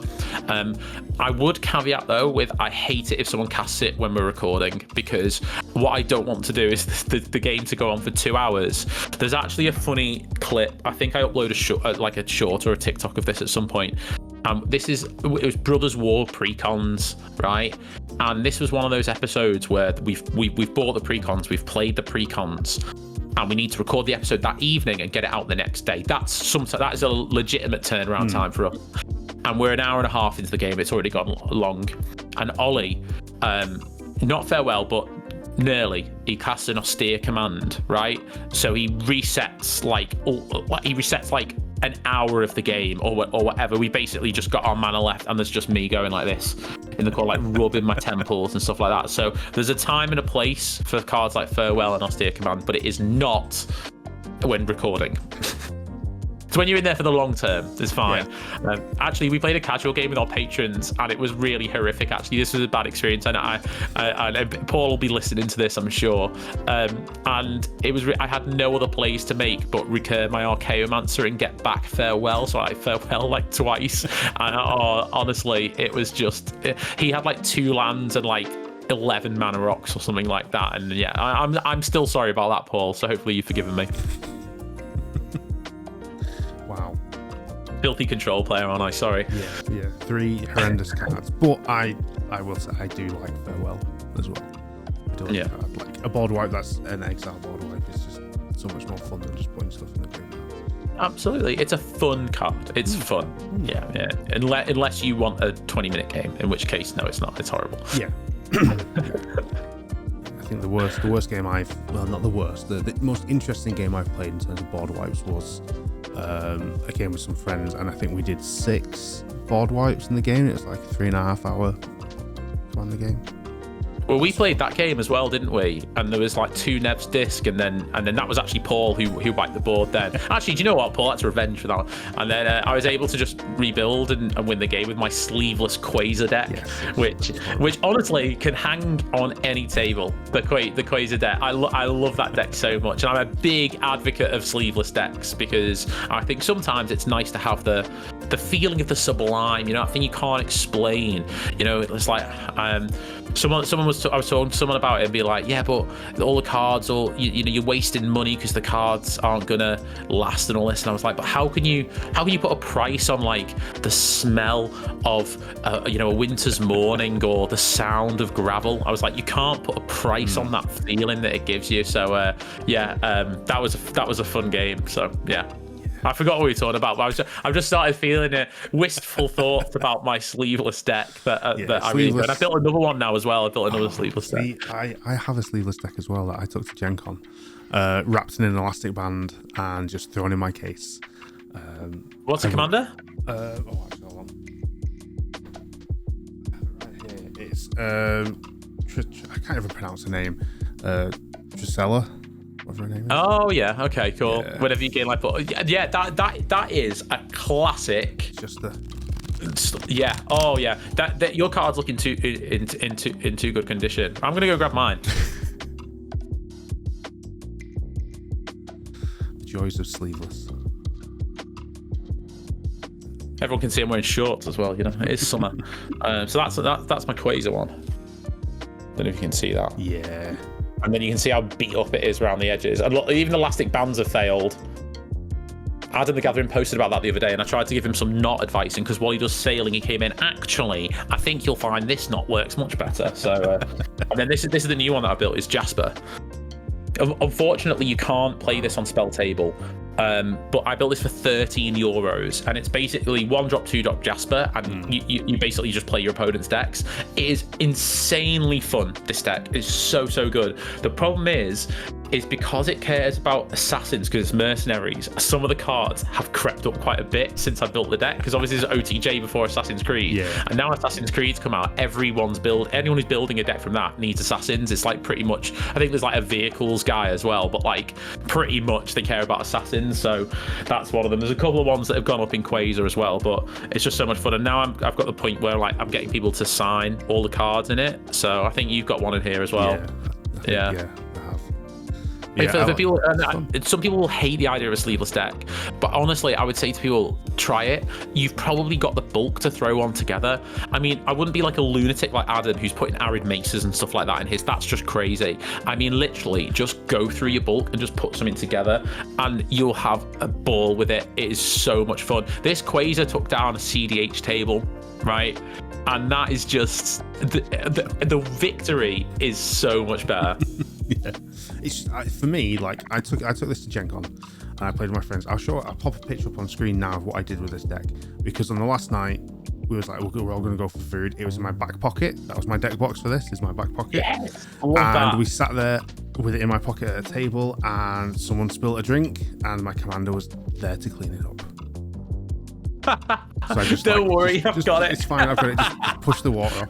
I would caveat though with I hate it if someone casts it when we're recording, because what I don't want to do is the game to go on for 2 hours. There's actually a funny clip. I think I upload a short or a TikTok of this at some point. It was Brothers War precons, right? And this was one of those episodes where we've bought the precons, we've played the precons, and we need to record the episode that evening and get it out the next day. That is a legitimate turnaround time for us. And we're an hour and a half into the game. It's already gone long. And Ollie, not Farewell, but nearly, he casts an Austere Command, right? So he resets like an hour of the game or whatever. We basically just got our mana left, and there's just me going like this in the corner, like rubbing my temples and stuff like that. So there's a time and a place for cards like Farewell and Austere Command, but it is not when recording. So when you're in there for the long term, it's fine. Yeah. Actually, we played a casual game with our patrons, and it was really horrific. Actually, this was a bad experience, and I Paul will be listening to this, I'm sure. And it was I had no other plays to make but recur my Archaeomancer and get back farewell. So I farewell like twice, and honestly, it was just he had like 2 lands and like 11 mana rocks or something like that. And yeah, I'm still sorry about that, Paul. So hopefully you've forgiven me. Wow. Filthy control player, aren't I? Sorry. Yeah. 3 horrendous cards, but I will say I do like farewell as well. I do like card. Like a board wipe that's an exile board wipe. It's just so much more fun than just putting stuff in the graveyard. Absolutely, it's a fun card. It's fun. Yeah. Unless you want a 20-minute game, in which case, no, it's not. It's horrible. Yeah. I think the worst game not the worst, the most interesting game I've played in terms of board wipes was a game with some friends, and I think we did 6 board wipes in the game. It was like a 3.5 hour Commander game. Well, we played that game as well, didn't we? And there was like 2 Nev's disc, and then that was actually Paul who wiped the board then. Actually, do you know what, Paul? That's revenge for that one. And then I was able to just rebuild and win the game with my sleeveless Quasar deck, which honestly can hang on any table. The Quasar deck, I love that deck so much, and I'm a big advocate of sleeveless decks because I think sometimes it's nice to have the feeling of the sublime. You know, that thing you can't explain. You know, it's like I was talking to someone about it and be like, yeah, but all the cards, you're wasting money because the cards aren't gonna last and all this. And I was like, but how can you put a price on like the smell of a winter's morning or the sound of gravel? I was like, you can't put a price on that feeling that it gives you. So that was a fun game. So yeah. I forgot what we were talking about, but I've just started feeling wistful thoughts about my sleeveless deck that I really do. And I built another one now as well. I built another sleeveless deck. I have a sleeveless deck as well that I took to Gen Con, wrapped in an elastic band and just thrown in my case. What's the commander? Actually, hold on. Right here. It's I can't even pronounce the name. Trisella. Whatever her name is. Oh yeah, okay, cool. Yeah. Whatever you get, like, yeah, that is a classic. It's just the. Yeah. Oh yeah. That your card's looking in too good condition. I'm gonna go grab mine. The joys of sleeveless. Everyone can see I'm wearing shorts as well. You know, it is summer. So that's my Quasar one. Don't know if you can see that. Yeah. And then you can see how beat up it is around the edges. And look, even elastic bands have failed. Adam the Gathering posted about that the other day, and I tried to give him some knot advice, and because while he does sailing, he came in, actually, I think you'll find this knot works much better. So, and then this is the new one that I built, is Jasper. Unfortunately, you can't play this on Spell Table. But I built this for €13, and it's basically 1-drop, 2-drop Jasper, and you basically just play your opponent's decks. It is insanely fun. This deck is so good. The problem is because it cares about assassins, because it's mercenaries, some of the cards have crept up quite a bit since I built the deck, because obviously it's OTJ before Assassin's Creed, and now Assassin's Creed's come out, anyone who's building a deck from that needs assassins. It's like pretty much, I think there's like a vehicles guy as well, but like pretty much they care about assassins, so that's one of them. There's a couple of ones that have gone up in Quasar as well, but it's just so much fun. And now I've got the point where like I'm getting people to sign all the cards in it, so I think you've got one in here as well. Yeah. I have. For people, some people will hate the idea of a sleeveless deck, but honestly, I would say to people, try it. You've probably got the bulk to throw on together. I mean, I wouldn't be like a lunatic like Adam who's putting arid maces and stuff like that in his. That's just crazy. I mean, literally, just go through your bulk and just put something together, and you'll have a ball with it. It is so much fun. This Quasar took down a CDH table, right? And that is just the victory is so much better. Yeah, it's for me. Like I took this to Gen Con and I played with my friends. I'll pop a picture up on screen now of what I did with this deck, because on the last night we was like, we're all going to go for food. It was in my back pocket. That was my deck box for this. Is my back pocket. Yes, and we sat there with it in my pocket at a table, and someone spilled a drink, and my commander was there to clean it up. So I just don't worry, I've got it. It's fine. I've got it. Just push the water off.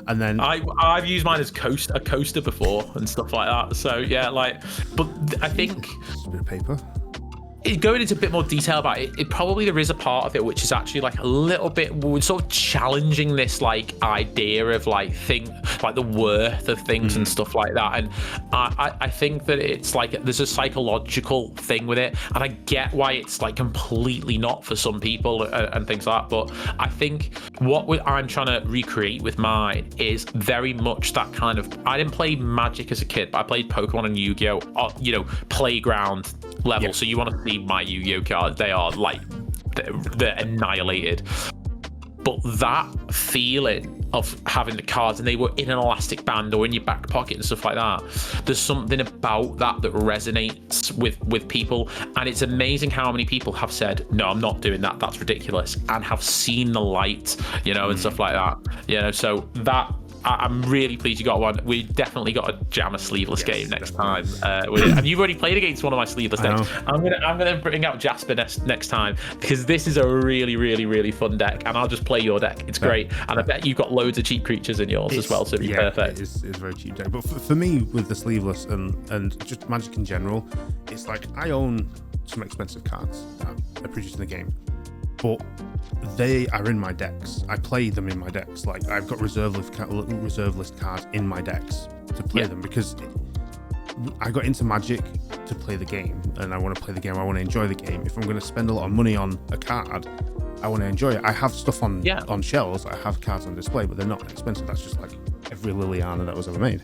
And then I've used mine as a coaster before and stuff like that. So yeah, like, but I think it's a bit of paper. going into a bit more detail about it, it probably there is a part of it which is actually like a little bit sort of challenging this like idea of like the worth of things and stuff like that. And I think that it's like there's a psychological thing with it, and I get why it's like completely not for some people and things like that. But I think what I'm trying to recreate with mine is very much that kind of. I didn't play Magic as a kid, but I played Pokemon and Yu-Gi-Oh, playground level. Yeah. So you want to see my Yu-Gi-Oh cards? They are like they're annihilated. But that feeling of having the cards and they were in an elastic band or in your back pocket and stuff like that, there's something about that resonates with people. And it's amazing how many people have said, no, I'm not doing that, that's ridiculous, and have seen the light, and stuff like that. So that I'm really pleased you got one. We definitely got to jam a sleeveless game next time. And you've already played against one of my sleeveless decks. I'm gonna bring out Jasper next time, because this is a really, really, really fun deck, and I'll just play your deck. It's great, and I bet you've got loads of cheap creatures in yours as well, so it'd be perfect. It's a very cheap deck. But for me, with the sleeveless and just Magic in general, it's like I own some expensive cards that are produced in the game, but they are in my decks. I play them in my decks. Like I've got reserve list cards in my decks to play them, because I got into Magic to play the game, and I want to play the game. I want to enjoy the game. If I'm going to spend a lot of money on a card, I want to enjoy it. I have stuff on shelves. I have cards on display, but they're not expensive. That's just like every Liliana that was ever made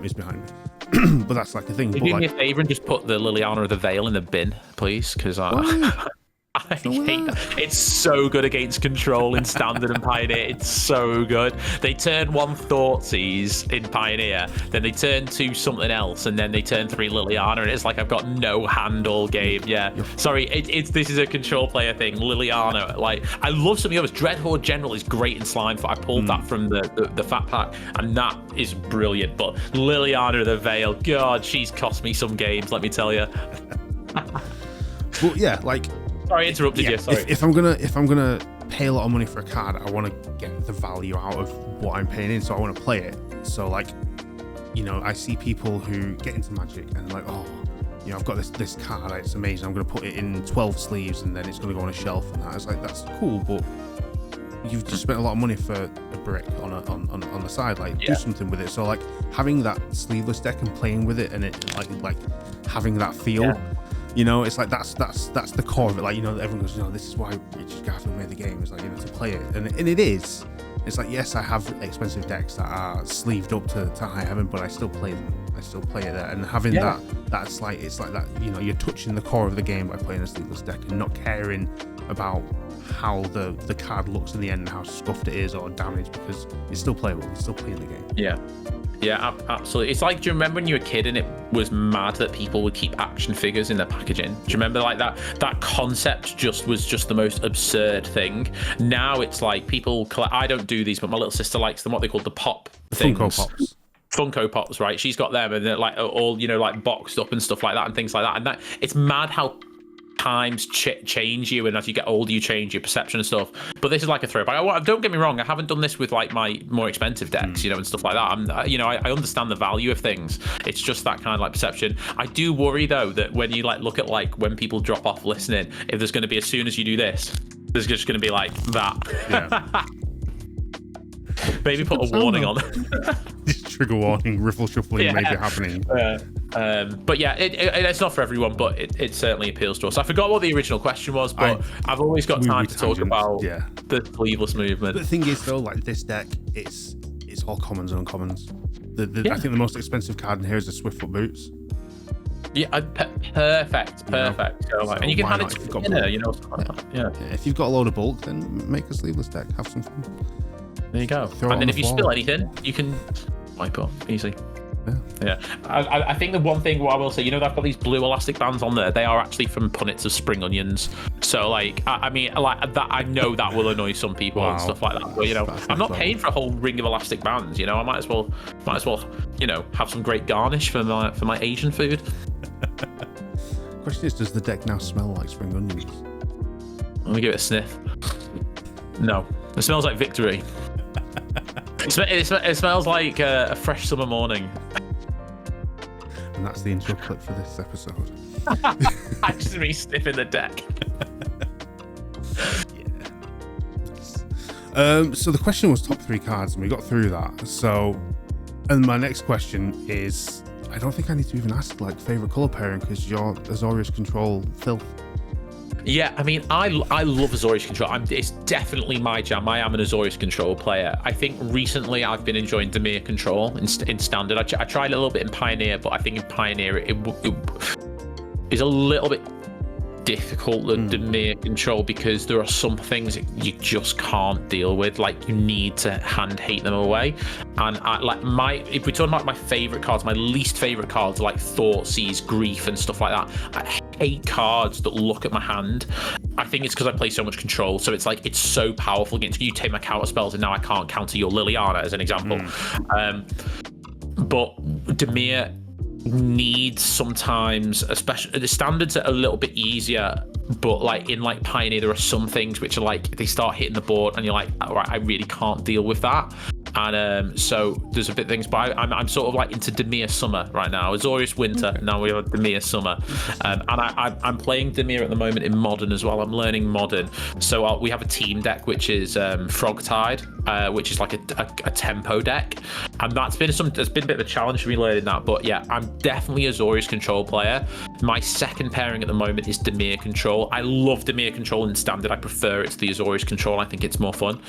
is behind me. But that's like a thing. Can you do me a favor and just put the Liliana of the Veil in the bin, please? Because I hate that. It's so good against control in Standard and Pioneer. It's so good. They turn 1 Thoughtseize in Pioneer, then they turn 2 something else, and then they turn 3 Liliana, and it's like I've got no hand all game. Sorry, this is a control player thing. Liliana, like I love some of the others. Dreadhorde General is great in Slime. I pulled that from the Fat Pack, and that is brilliant. But Liliana of the Veil, God, she's cost me some games, let me tell you. Well, yeah, like. Sorry, I interrupted you. Sorry. If I'm gonna pay a lot of money for a card, I want to get the value out of what I'm paying in, so I want to play it. So like, I see people who get into Magic and like, I've got this card, it's amazing. I'm gonna put it in 12 sleeves and then it's gonna go on a shelf and that. It's like that's cool, but you've just spent a lot of money for a brick on the side. Like, do something with it. So like having that sleeveless deck and playing with it, and it like having that feel. Yeah. It's like that's the core of it. Like, everyone goes, this is why Richard Garfield made the game. It's like, to play it, and it is. It's like, yes, I have expensive decks that are sleeved up to high heaven, but I still play them. I still play it there, and having it's like that. You're touching the core of the game by playing a sleeveless deck and not caring about how the card looks in the end and how scuffed it is or damaged, because it's still playable. It's still playing the game. Yeah, absolutely. It's like, do you remember when you were a kid and it was mad that people would keep action figures in their packaging? Do you remember like that concept was just the most absurd thing? Now it's like people collect, I don't do these, but my little sister likes them, what they call the pop things. Funko Pops, right? She's got them, and they're like all, like boxed up and stuff like that and things like that. And that it's mad how times change you, and as you get older you change your perception and stuff. But this is like a throwback. Don't get me wrong, I haven't done this with like my more expensive decks, and stuff like that. I understand the value of things. It's just that kind of like perception. I do worry though that when you like look at like when people drop off listening, if there's going to be, as soon as you do this, there's just going to be like that. Maybe put a warning on. Just trigger warning, riffle shuffling may be happening. But yeah, it's not for everyone, but it certainly appeals to us. I forgot what the original question was, but I've always got time to talk about the sleeveless movement. But the thing is though, like this deck, it's all commons and uncommons. I think the most expensive card in here is the Swiftfoot Boots. Yeah, perfect. So, and you can hand it to dinner, If you've got a load of bulk, then make a sleeveless deck, have some fun. There you go. And then if you spill anything, you can wipe up easy. Yeah. I think the one thing what I will say, they've got these blue elastic bands on there. They are actually from punnets of spring onions. So like, I mean, like that, I know that will annoy some people and stuff like that. But I'm not paying for a whole ring of elastic bands. I might as well, have some great garnish for my Asian food. Question is, does the deck now smell like spring onions? Let me give it a sniff. No, it smells like victory. It smells like a fresh summer morning. And that's the intro clip for this episode. I just me sniffing the deck. So the question was top 3 cards, and we got through that. So, and my next question is, I don't think I need to even ask like favorite color pairing because your Azorius control filth. Yeah, I mean, I love Azorius control. It's definitely my jam. I am an Azorius control player. I think recently I've been enjoying Dimir control in standard. I tried a little bit in Pioneer, but I think in Pioneer it is a little bit difficult than Dimir control because there are some things you just can't deal with. Like you need to hand hate them away. And if we're talking about my favorite cards, my least favorite cards are like Thoughtseize, Grief, and stuff like that. I hate cards that look at my hand. I think it's because I play so much control, so it's like it's so powerful against you. Take my counter spells, and now I can't counter your Liliana as an example. But Dimir needs sometimes, especially the standards are a little bit easier, but like in like Pioneer there are some things which are like they start hitting the board and you're like, all right, I really can't deal with that. And so there's a bit of things, but I'm sort of like into Dimir Summer right now. Azorius Winter, now we have Dimir Summer. And I'm playing Dimir at the moment in Modern as well. I'm learning Modern. So we have a team deck which is Frogtide, which is like a tempo deck. And there's been a bit of a challenge for me learning that. But yeah, I'm definitely a Azorius control player. My second pairing at the moment is Dimir control. I love Dimir control in standard. I prefer it to the Azorius control. I think it's more fun.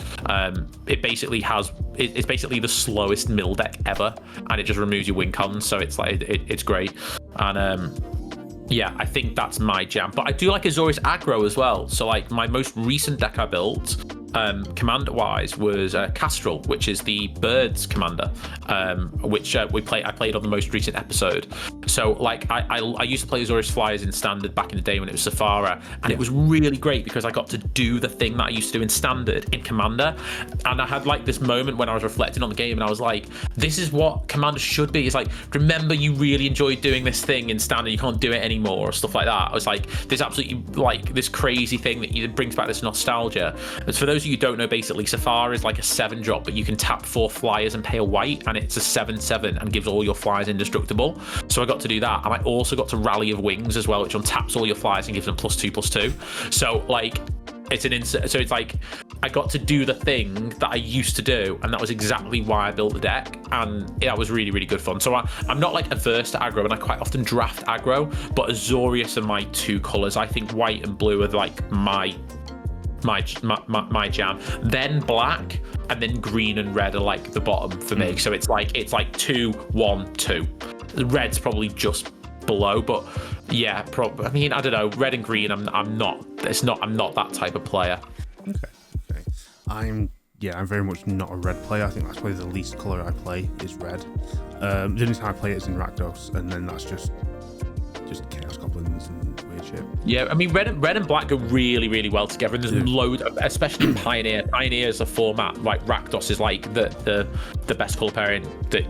It's basically the slowest mill deck ever, and it just removes your win cons, so it's like it's great. And yeah, I think that's my jam. But I do like Azorius aggro as well. So like my most recent deck I built, commander wise, was Castrol, which is the birds commander, which I played on the most recent episode. So like I used to play Azorius Flyers in standard back in the day when it was Safara, and it was really great because I got to do the thing that I used to do in standard in commander. And I had like this moment when I was reflecting on the game and I was like, this is what commander should be. It's like, remember you really enjoyed doing this thing in standard, you can't do it anymore, or stuff like that. I was like, there's absolutely like this crazy thing that brings back this nostalgia. As for those of you who don't know, basically Safari is like a 7-drop, but you can tap 4 flyers and pay a white, and it's a 7/7 and gives all your flyers indestructible. So I got to do that, and I also got to Rally of Wings as well, which untaps all your flyers and gives them +2/+2. So like it's like I got to do the thing that I used to do, and that was exactly why I built the deck, and that was really, really good fun. So I'm not like averse to aggro, and I quite often draft aggro, but Azorius are my 2 colors. I think white and blue are like my jam. Then black, and then green and red are like the bottom for me. So it's like 2, 1, 2. Red's probably just below, but yeah, I mean, I don't know. Red and green, I'm not that type of player. Okay. I'm very much not a red player. I think that's probably the least color I play is red. The only time I play it is in Rakdos, and then that's just Chaos Goblins and weird shit. Yeah, I mean, red and black go really, really well together, and there's loads, especially in Pioneer. Pioneer is a format like Rakdos is like the best color pairing. That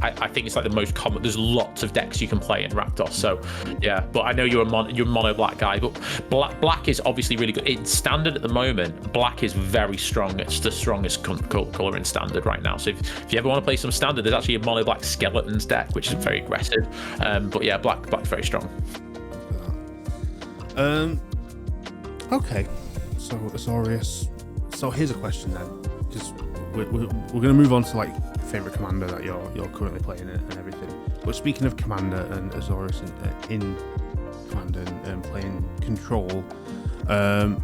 I think it's like the most common. There's lots of decks you can play in Rakdos. So yeah, but I know you're a mono black guy, but black is obviously really good in standard at the moment. Black is very strong. It's the strongest color in standard right now. So if you ever want to play some standard, there's actually a mono black skeletons deck which is very aggressive. But yeah, black's very strong. Okay, so Azorius. So here's a question then, because we're going to move on to like favorite commander that you're currently playing and everything. But speaking of commander and Azorius in commander and playing control, I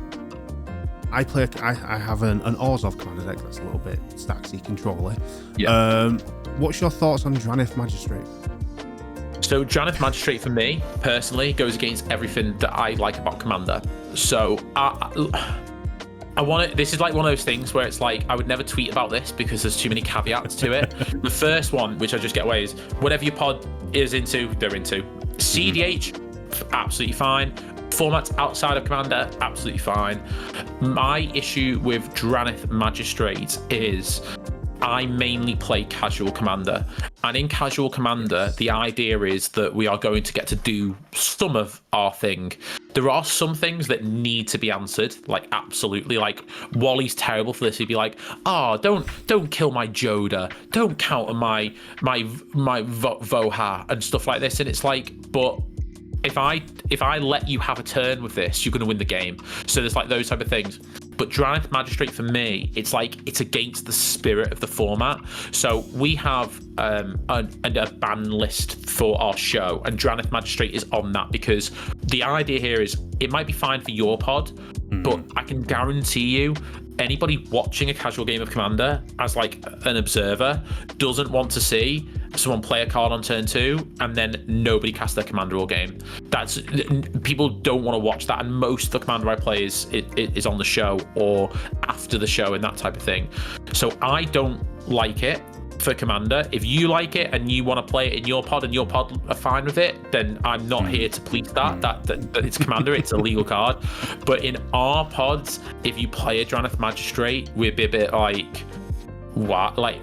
have an Orzhov commander deck that's a little bit stacksy controller. Yeah. What's your thoughts on Drannith Magistrate? So Drannith Magistrate for me personally goes against everything that I like about Commander. So I want it. This is like one of those things where it's like I would never tweet about this because there's too many caveats to it. The first one, which I just get away, is whatever your pod is into, they're into. CDH, absolutely fine. Formats outside of Commander, absolutely fine. My issue with Drannith Magistrate is I mainly play casual Commander, and in casual Commander the idea is that we are going to get to do some of our thing. There are some things that need to be answered, like absolutely, like Wally's terrible for this. He'd be like, don't kill my Joda, don't counter my Voha and stuff like this, and it's like, but if I let you have a turn with this, you're going to win the game. So there's like those type of things. But Drannith Magistrate, for me, it's like it's against the spirit of the format. So we have a ban list for our show, and Drannith Magistrate is on that because the idea here is it might be fine for your pod, but I can guarantee you anybody watching a casual game of Commander as like an observer doesn't want to see someone play a card on turn 2 and then nobody cast their commander all game. That's people don't want to watch that, and most of the commander I play is on the show or after the show and that type of thing. So I don't like it for commander. If you like it and you want to play it in your pod and your pod are fine with it, then I'm not here to police that it's commander. It's a legal card. But in our pods, if you play a Drannith Magistrate, we'd be a bit like, what, like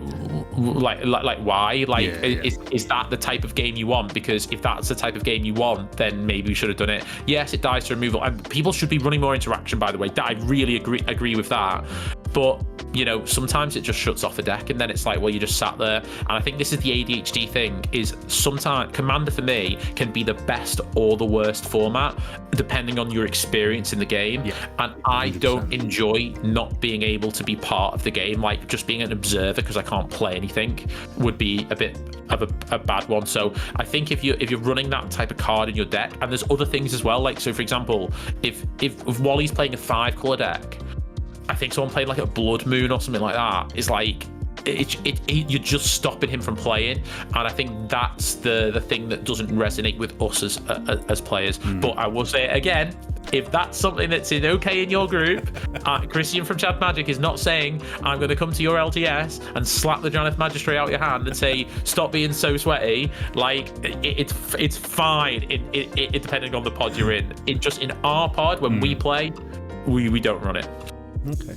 why, is that the type of game you want? Because if that's the type of game you want, then maybe we should have done it. Yes, it dies to removal, and people should be running more interaction, by the way. I really agree with that. But you know, sometimes it just shuts off the deck, and then it's like, well, you just sat there. And I think this is the ADHD thing, is sometimes commander for me can be the best or the worst format depending on your experience in the game. And I 100%. Don't enjoy not being able to be part of the game. Like just being an observer because I can't play anything would be a bit of a bad one. So I think if you're running that type of card in your deck, and there's other things as well, like, so for example, if Wally's playing a 5-color deck, I think someone played like a Blood Moon or something like that, is like you're just stopping him from playing. And I think that's the thing that doesn't resonate with us as players. But I will say it again, if that's something that's okay in your group, Christian from ChadMagic is not saying I'm going to come to your LTS and slap the Drannith Magistrate out your hand and say stop being so sweaty. Like it's fine. It depending on the pod you're in. In our pod when we play, we don't run it. Okay.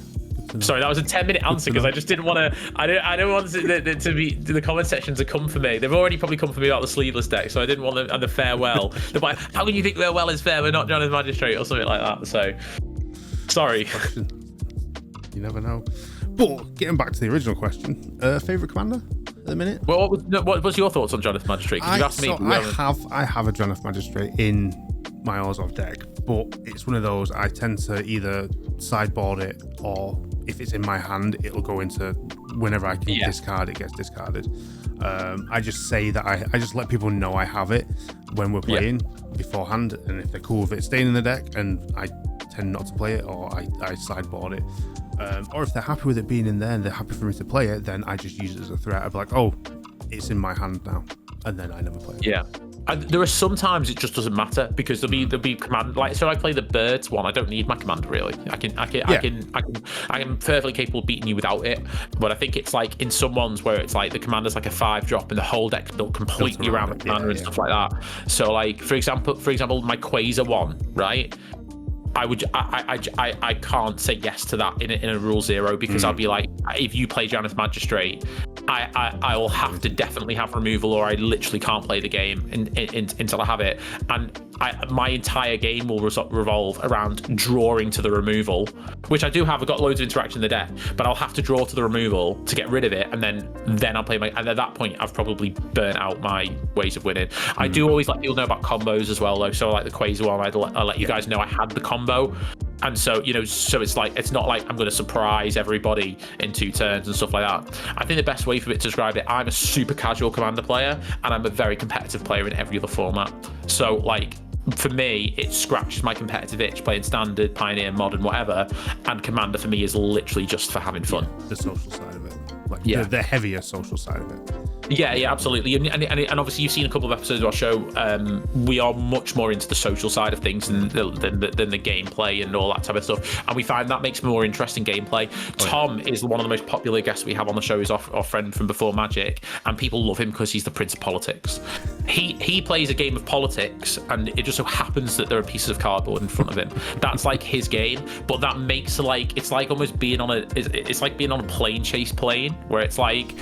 Sorry, that was a 10-minute answer because I just didn't want to. I don't want to be the comment section to come for me. They've already probably come for me about the sleeveless deck, so I didn't want them and the farewell. They're like, how can you think farewell is fair? We're not Drannith Magistrate or something like that. So sorry. You never know. But getting back to the original question, favorite commander at the minute. Well, what was your thoughts on Drannith Magistrate? Because you asked me. I have a Drannith Magistrate in my Orzhov deck, but it's one of those I tend to either sideboard it, or if it's in my hand, it'll go into whenever I can discard it, gets discarded. I just say that I just let people know I have it when we're playing beforehand, and if they're cool with it staying in the deck, and I tend not to play it, or I sideboard it. Or if they're happy with it being in there and they're happy for me to play it, then I just use it as a threat. I'd be like, oh, it's in my hand now, and then I never play it. Yeah. There are sometimes it just doesn't matter because there'll be command, like, so I play the birds one. I don't need my commander really. I am perfectly capable of beating you without it. But I think it's like in some ones where it's like the commander's like a 5-drop and the whole deck's built completely around the commander and stuff like that. So like for example, my Quasar one, right? I can't say yes to that in a rule 0 because I'll be like, if you play Drannith Magistrate, I will have to definitely have removal, or I literally can't play the game until I have it. And my entire game will revolve around drawing to the removal, which I do have. I've got loads of interaction in the deck, but I'll have to draw to the removal to get rid of it, and then I'll play my. And at that point, I've probably burnt out my ways of winning. I do always let people know about combos as well, though. So like the Quasar one, I'll let you guys know I had the combo. And so, you know, so it's like, it's not like I'm going to surprise everybody in 2 turns and stuff like that. I think the best way for it to describe it, I'm a super casual commander player, and I'm a very competitive player in every other format. So like, for me, it scratches my competitive itch playing standard, pioneer, modern, whatever. And commander for me is literally just for having fun. The social side of it, like the heavier social side of it. Yeah, absolutely. And obviously you've seen a couple of episodes of our show. We are much more into the social side of things than the gameplay and all that type of stuff. And we find that makes more interesting gameplay. Tom is one of the most popular guests we have on the show. He's our friend from before Magic, and people love him because he's the Prince of Politics. He plays a game of politics, and it just so happens that there are pieces of cardboard in front of him. That's like his game, but that makes it's like almost being on it's like being on a plane chase plane, where it's like,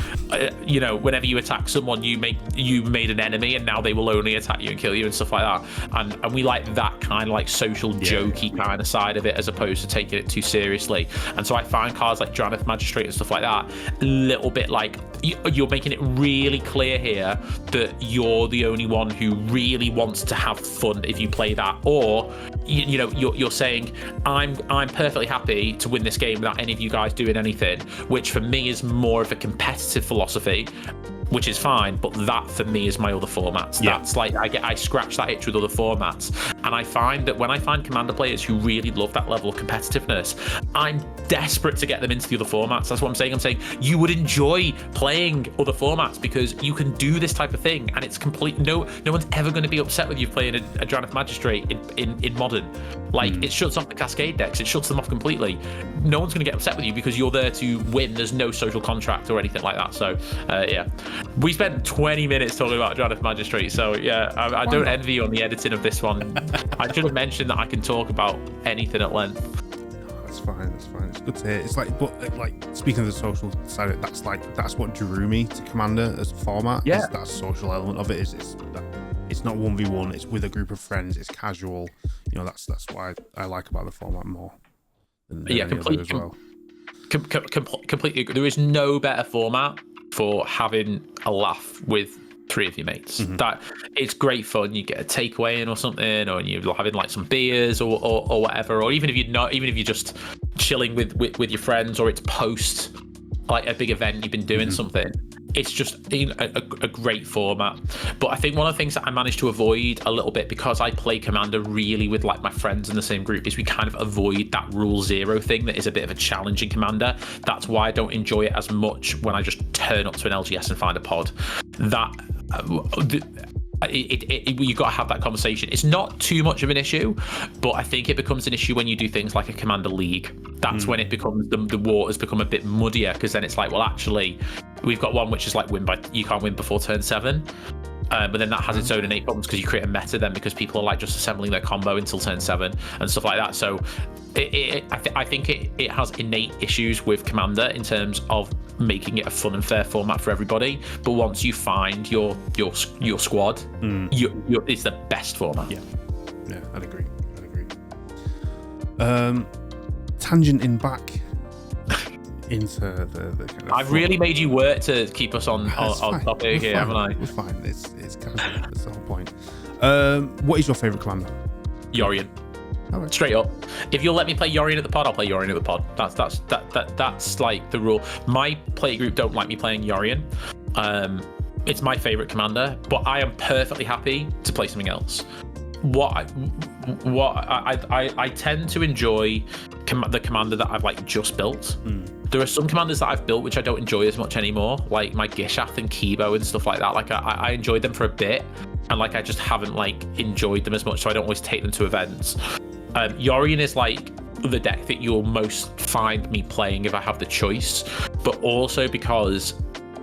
you know, whenever you attack someone, you made an enemy, and now they will only attack you and kill you and stuff like that. And we like that kind of like social jokey kind of side of it, as opposed to taking it too seriously. And so I find cards like Drannith Magistrate and stuff like that a little bit like you're making it really clear here that you're the only one who really wants to have fun if you play that, or you're saying I'm perfectly happy to win this game without any of you guys doing anything, which for me is more of a competitive philosophy, which is fine, but that for me is my other formats. Yeah. That's like I scratch that itch with other formats, and I find that when I find Commander players who really love that level of competitiveness, I'm desperate to get them into the other formats. That's what I'm saying. I'm saying you would enjoy playing other formats because you can do this type of thing, and it's complete. No one's ever going to be upset with you playing a Drannith Magistrate in Modern. Like it shuts off the Cascade decks. It shuts them off completely. No one's going to get upset with you because you're there to win. There's no social contract or anything like that. So yeah. We spent 20 minutes talking about Drannith Magistrate, so yeah, I don't envy you on the editing of this one. I should have mentioned that I can talk about anything at length. No, that's fine. It's good to hear. It's like, but like speaking of the social side, of it, that's what drew me to Commander as a format. Yeah, that social element of it is it's not 1v1. It's with a group of friends. It's casual. That's why I like about the format more. Than completely as well. Completely agree. There is no better format for having a laugh with 3 of your mates. That it's great fun. You get a takeaway in or something, or you're having like some beers or whatever, or even if you're just chilling with your friends, or it's post like a big event, you've been doing something. It's just a great format. But I think one of the things that I managed to avoid a little bit, because I play Commander really with like my friends in the same group, is we kind of avoid that rule 0 thing that is a bit of a challenge in Commander. That's why I don't enjoy it as much when I just turn up to an LGS and find a pod. You got to have that conversation. It's not too much of an issue, but I think it becomes an issue when you do things like a Commander League. That's when it becomes the waters become a bit muddier, because then it's like, well, actually, we've got one which is like you can't win before turn 7. But then that has its own innate problems because you create a meta then, because people are like just assembling their combo until turn 7 and stuff like that. So I think it has innate issues with Commander in terms of making it a fun and fair format for everybody. But once you find your squad, it's the best format. Yeah, I'd agree. Tangenting back into the kind of I've really made you work to keep us on topic here, haven't I? We're fine. It's casual. That's the whole point. What is your favourite commander? Yorion. Right. Straight up. If you'll let me play Yorion at the pod, I'll play Yorion at the pod. That's like the rule. My play group don't like me playing Yorion. It's my favourite commander, but I am perfectly happy to play something else. I tend to enjoy the commander that I've like just built. There are some commanders that I've built which I don't enjoy as much anymore, like my Gishath and Kibo and stuff like that. Like I enjoyed them for a bit, and like I just haven't like enjoyed them as much, so I don't always take them to events. Yorion is like the deck that you'll most find me playing if I have the choice, but also because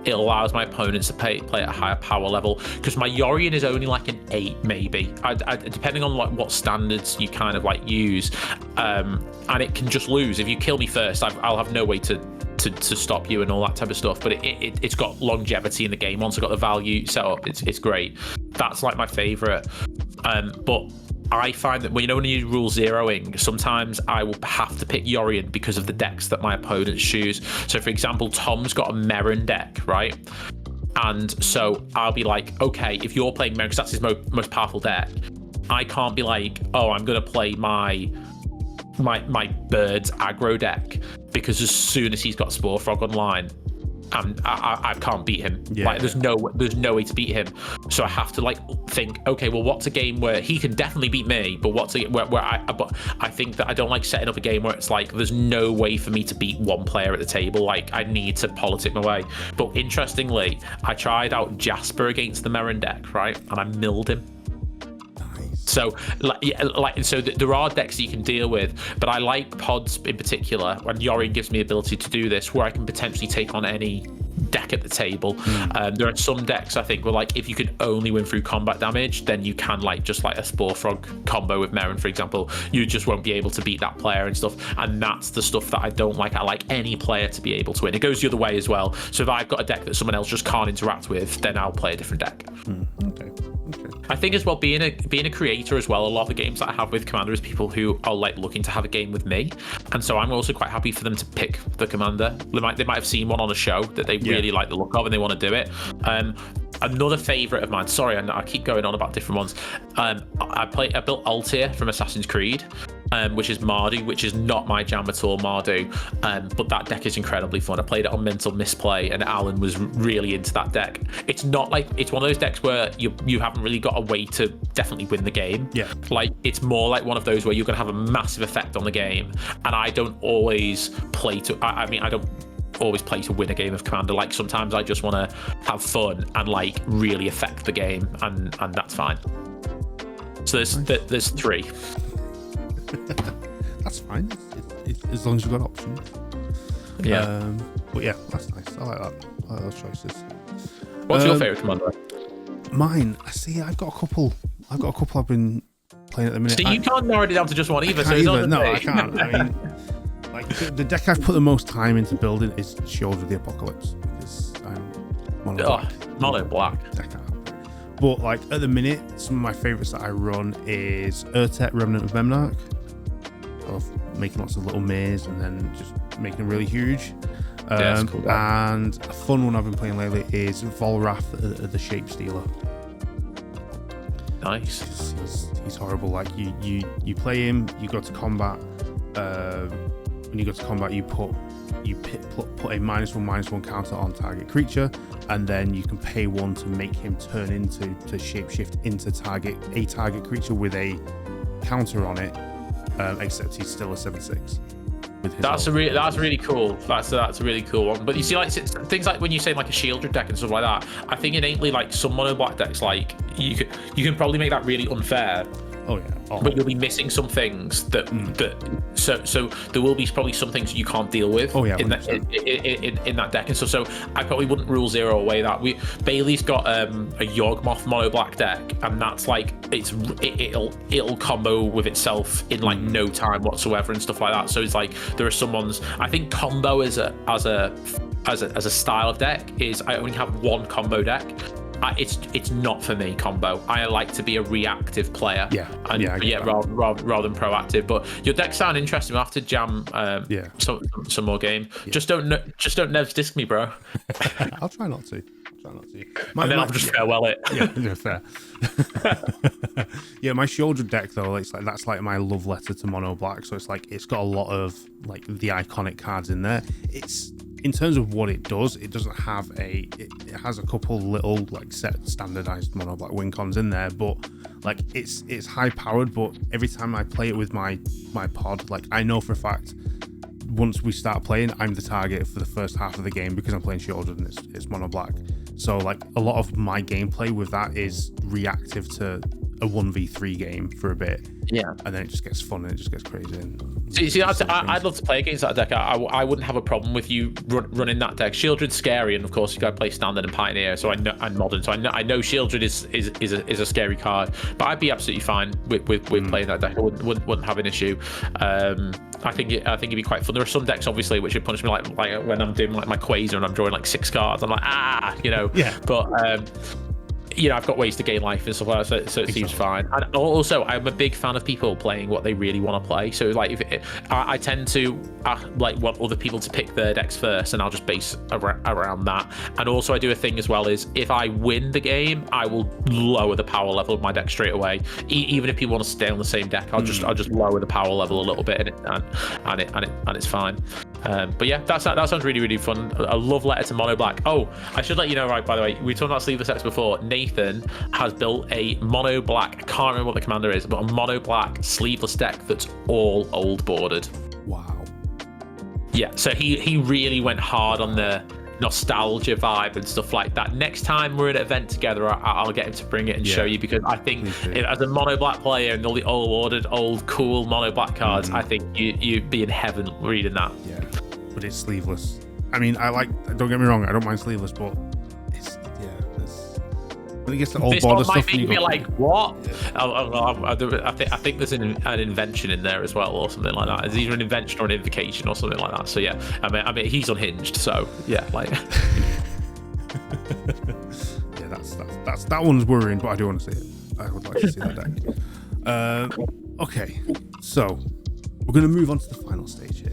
it allows my opponents to play at a higher power level, because my Yorion is only like an 8 maybe, depending on like what standards you kind of like use, and it can just lose if you kill me first. I'll have no way to stop you and all that type of stuff, but it's got longevity in the game. Once I've got the value set up, it's great. That's like my favorite. But I find that when you rule 0ing, sometimes I will have to pick Yorion because of the decks that my opponents choose. So for example, Tom's got a Merrin deck, right? And so I'll be like, okay, if you're playing Merrin, because that's his most powerful deck, I can't be like, oh, I'm going to play my Birds aggro deck, because as soon as he's got Spore Frog online, I can't beat him. There's no way to beat him. So I have to like think, okay, well, what's a game where he can definitely beat me, but what's but I think that I don't like setting up a game where it's like there's no way for me to beat one player at the table. Like I need to politic my way. But interestingly, I tried out Jasper against the Merrin deck, right, and I milled him. So there are decks that you can deal with, but I like pods in particular, and Yorion gives me the ability to do this, where I can potentially take on any deck at the table. There are some decks I think where like if you can only win through combat damage, then you can like just like a Spore Frog combo with Merrin, for example, you just won't be able to beat that player and stuff, and that's the stuff that I don't like. I like any player to be able to win. It goes the other way as well. So if I've got a deck that someone else just can't interact with, then I'll play a different deck. Okay. I think as well, being a creator as well, a lot of the games that I have with Commander is people who are like looking to have a game with me, and so I'm also quite happy for them to pick the Commander. They might have seen one on a show that they really like the look of and they want to do it. Another favorite of mine, sorry, I keep going on about different ones. I built Altair from Assassin's Creed, which is Mardu, which is not my jam at all, Mardu, but that deck is incredibly fun. I played it on Mental Misplay and Alan was really into that deck. It's not like, it's one of those decks where you haven't really got a way to definitely win the game. Like, it's more like one of those where you're going to have a massive effect on the game, and I don't always play to, I don't always play to win a game of Commander. Like, sometimes I just want to have fun and like really affect the game, and that's fine. So there's 3. That's fine. As long as you've got options. Yeah. But yeah, that's nice. I like that. I like those choices. What's your favorite Commander? Mine. See, I've got a couple I've been playing at the minute. So you can't narrow it down to just one either. I can't. I mean, like the deck I've put the most time into building is Shield of the Apocalypse, because I'm mono black. But like at the minute, some of my favorites that I run is Urtet, Remnant of Memnarch. Of making lots of little maze and then just making them really huge. That's cool, and a fun one I've been playing lately is Volrath, the Shape Stealer. Nice. He's horrible. Like you play him, you go to combat. When you go to combat, you put a -1/-1 counter on target creature, and then you can pay 1 to make him turn into to shapeshift into a target creature with a counter on it. Except he's still a 7/6. That's really cool. That's a really cool one. But you see, like things like when you say like a shielded deck and stuff like that, I think innately like some mono black decks, like you can probably make that really unfair. Oh yeah. But you'll be missing some things that so there will be probably some things you can't deal with in that deck and stuff. So I probably wouldn't rule 0 away that. Bailey's got a Yawgmoth mono black deck, and that's like it'll combo with itself in like no time whatsoever and stuff like that. So it's like there are some ones, I think combo as a style of deck is, I only have one combo deck. It's not for me, combo. I like to be a reactive player. Rather than proactive. But your decks sound interesting. We'll have to jam some more game. Just don't Nev's disc me, bro. I'll try not to. And then I'll just farewell it. Yeah, fair. Yeah, my shoulder deck though, it's like that's like my love letter to mono black. So it's like it's got a lot of like the iconic cards in there. It's, in terms of what it does, it doesn't have it has a couple little like set standardized mono black win cons in there, but like it's high powered. But every time I play it with my pod, like I know for a fact once we start playing, I'm the target for the first half of the game because I'm playing shielded and it's mono black. So like a lot of my gameplay with that is reactive to a 1v3 game for a bit. Yeah. And then it just gets fun and it just gets crazy. See, I'd love to play against that deck. I wouldn't have a problem with you running that deck. Shieldred's scary, and of course you got to play Standard and Pioneer. So I know, and Modern. So I know Shieldred is a scary card, but I'd be absolutely fine with playing that deck. I wouldn't have an issue. I think it'd be quite fun. There are some decks obviously which would punish me, like when I'm doing like my Quasar and I'm drawing like 6 cards. I'm like Yeah. But I've got ways to gain life and stuff like that, so it seems fine. And also, I'm a big fan of people playing what they really want to play. So like, I tend to like want other people to pick their decks first, and I'll just base around that. And also, I do a thing as well is if I win the game, I will lower the power level of my deck straight away. Even if people want to stay on the same deck, I'll just lower the power level a little bit, and it's fine. But yeah, that sounds really, really fun. A love letter to mono black. Oh, I should let you know, right, by the way, we talked about sleeveless decks before. Nathan has built a mono black, I can't remember what the commander is, but a mono black sleeveless deck that's all old bordered. Wow. Yeah, so he really went hard on the nostalgia vibe and stuff like that. Next time we're at an event together, I'll get him to bring it and show you, because I think as a mono black player and all the old ordered, old cool mono black cards, I think you'd be in heaven reading that. Yeah, but it's sleeveless. I mean, don't get me wrong, I don't mind sleeveless, but when it gets to old border stuff, might make me like, what? I think there's an invention in there as well, or something like that. It's either an invention or an invocation or something like that. So yeah, I mean, he's unhinged. So yeah, like. Yeah, that one's worrying, but I do want to see it. I would like to see that deck. Okay, so we're going to move on to the final stage here.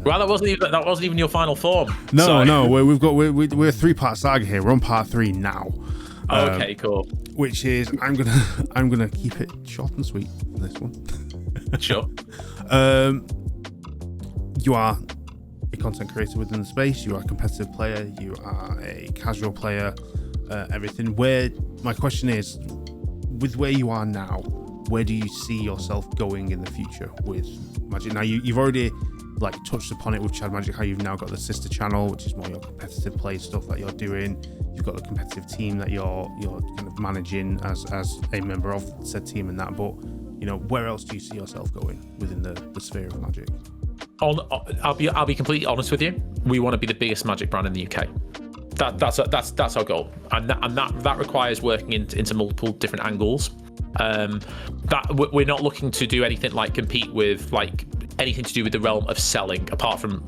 Well, that wasn't even your final form. No, we're a 3-part saga here. We're on part 3 now. Okay, cool. Which is I'm gonna keep it short and sweet for this one. Sure. You are a content creator within the space. You are a competitive player. You are a casual player. Everything. My question is, with where you are now, where do you see yourself going in the future with Magic? Now you've already touched upon it with ChadMagic, how you've now got the sister channel, which is more your competitive play stuff that you're doing. You've got a competitive team that you're kind of managing as a member of said team and that. But where else do you see yourself going within the sphere of Magic? I'll be completely honest with you. We want to be the biggest Magic brand in the UK. That's our goal, and that requires working into multiple different angles. That we're not looking to do anything like compete with anything to do with the realm of selling, apart from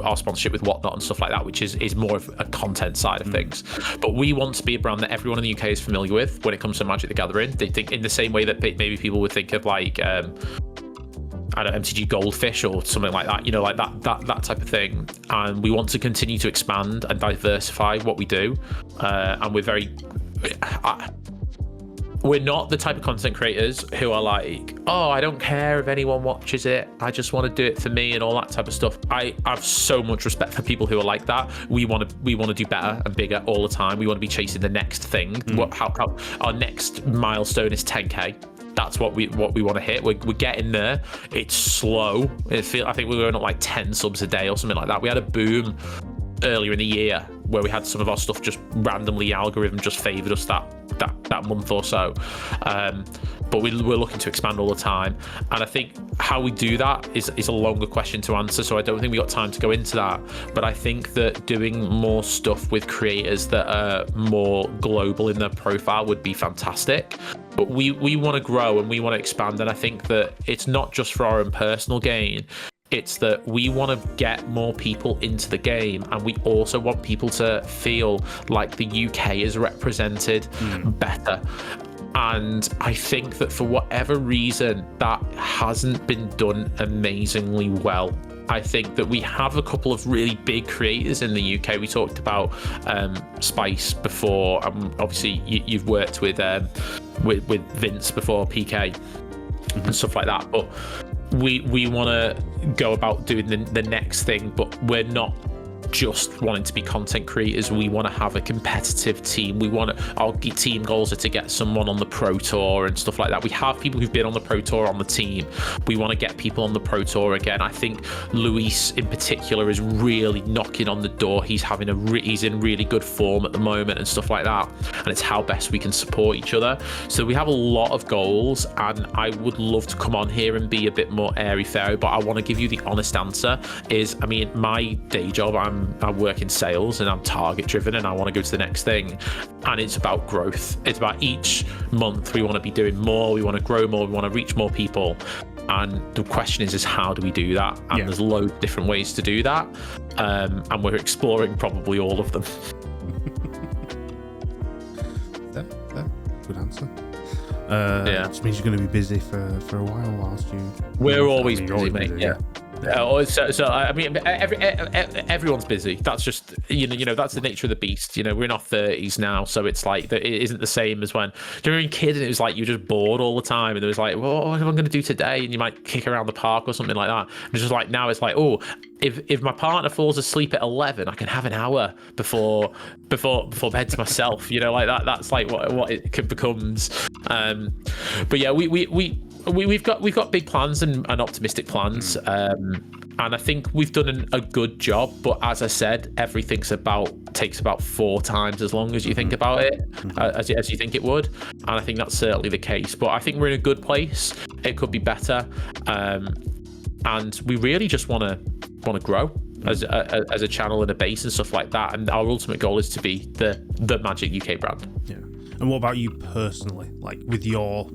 our sponsorship with Whatnot and stuff like that, which is more of a content side of things. But we want to be a brand that everyone in the UK is familiar with when it comes to Magic the Gathering. They think in the same way that maybe people would think of MTG Goldfish or something like that, that type of thing. And we want to continue to expand and diversify what we do. And we're not the type of content creators who are like, oh, I don't care if anyone watches it, I just want to do it for me and all that type of stuff. I have so much respect for people who are like that. We want to do better and bigger all the time. We want to be chasing the next thing. How our next milestone is 10k. That's what we want to hit. We're getting there. It's slow. I think we're going up 10 subs a day or something like that. We had a boom earlier in the year where we had some of our stuff just randomly, algorithm just favored us that month or so. But we're looking to expand all the time, and I think how we do that is a longer question to answer, so I don't think we got time to go into that. But I think that doing more stuff with creators that are more global in their profile would be fantastic. But we want to grow and we want to expand, and I think that it's not just for our own personal gain. It's that we want to get more people into the game, and we also want people to feel like the UK is represented better. And I think that for whatever reason, that hasn't been done amazingly well. I think that we have a couple of really big creators in the UK. We talked about Spice before. Obviously, you've worked with Vince before, PK, and stuff like that. But we want to go about doing the next thing, but we're not just wanting to be content creators. We want to have a competitive team. Our team goals are to get someone on the Pro Tour and stuff like that. We have people who've been on the Pro Tour on the team. We want to get people on the Pro Tour again. I think Luis in particular is really knocking on the door. He's in really good form at the moment and stuff like that. And it's how best we can support each other. So we have a lot of goals, and I would love to come on here and be a bit more airy-fairy, but I want to give you the honest answer is, my day job, I work in sales and I'm target driven and I want to go to the next thing, and it's about growth. It's about each month we want to be doing more, we want to grow more, we want to reach more people, and the question is how do we do that? And there's loads of different ways to do that, and we're exploring probably all of them. Good answer. Which means you're going to be busy for a while whilst you. We're always busy, mate. Yeah. Everyone's busy. That's just that's the nature of the beast. We're in our 30s now, so it's like it isn't the same as when you were a kid and it was like you were just bored all the time, and it was like, well, what am I going to do today? And you might kick around the park or something like that. And it's just like now it's like, oh, if my partner falls asleep at 11, I can have an hour before bed to myself. Like that. That's like what it becomes. But yeah, we've got big plans and optimistic plans, and I think we've done a good job. But as I said, everything takes about 4 times as long as you think about it, as you think it would, and I think that's certainly the case. But I think we're in a good place. It could be better, and we really just want to grow as a channel and a base and stuff like that. And our ultimate goal is to be the Magic UK brand. Yeah. And what about you personally, like with your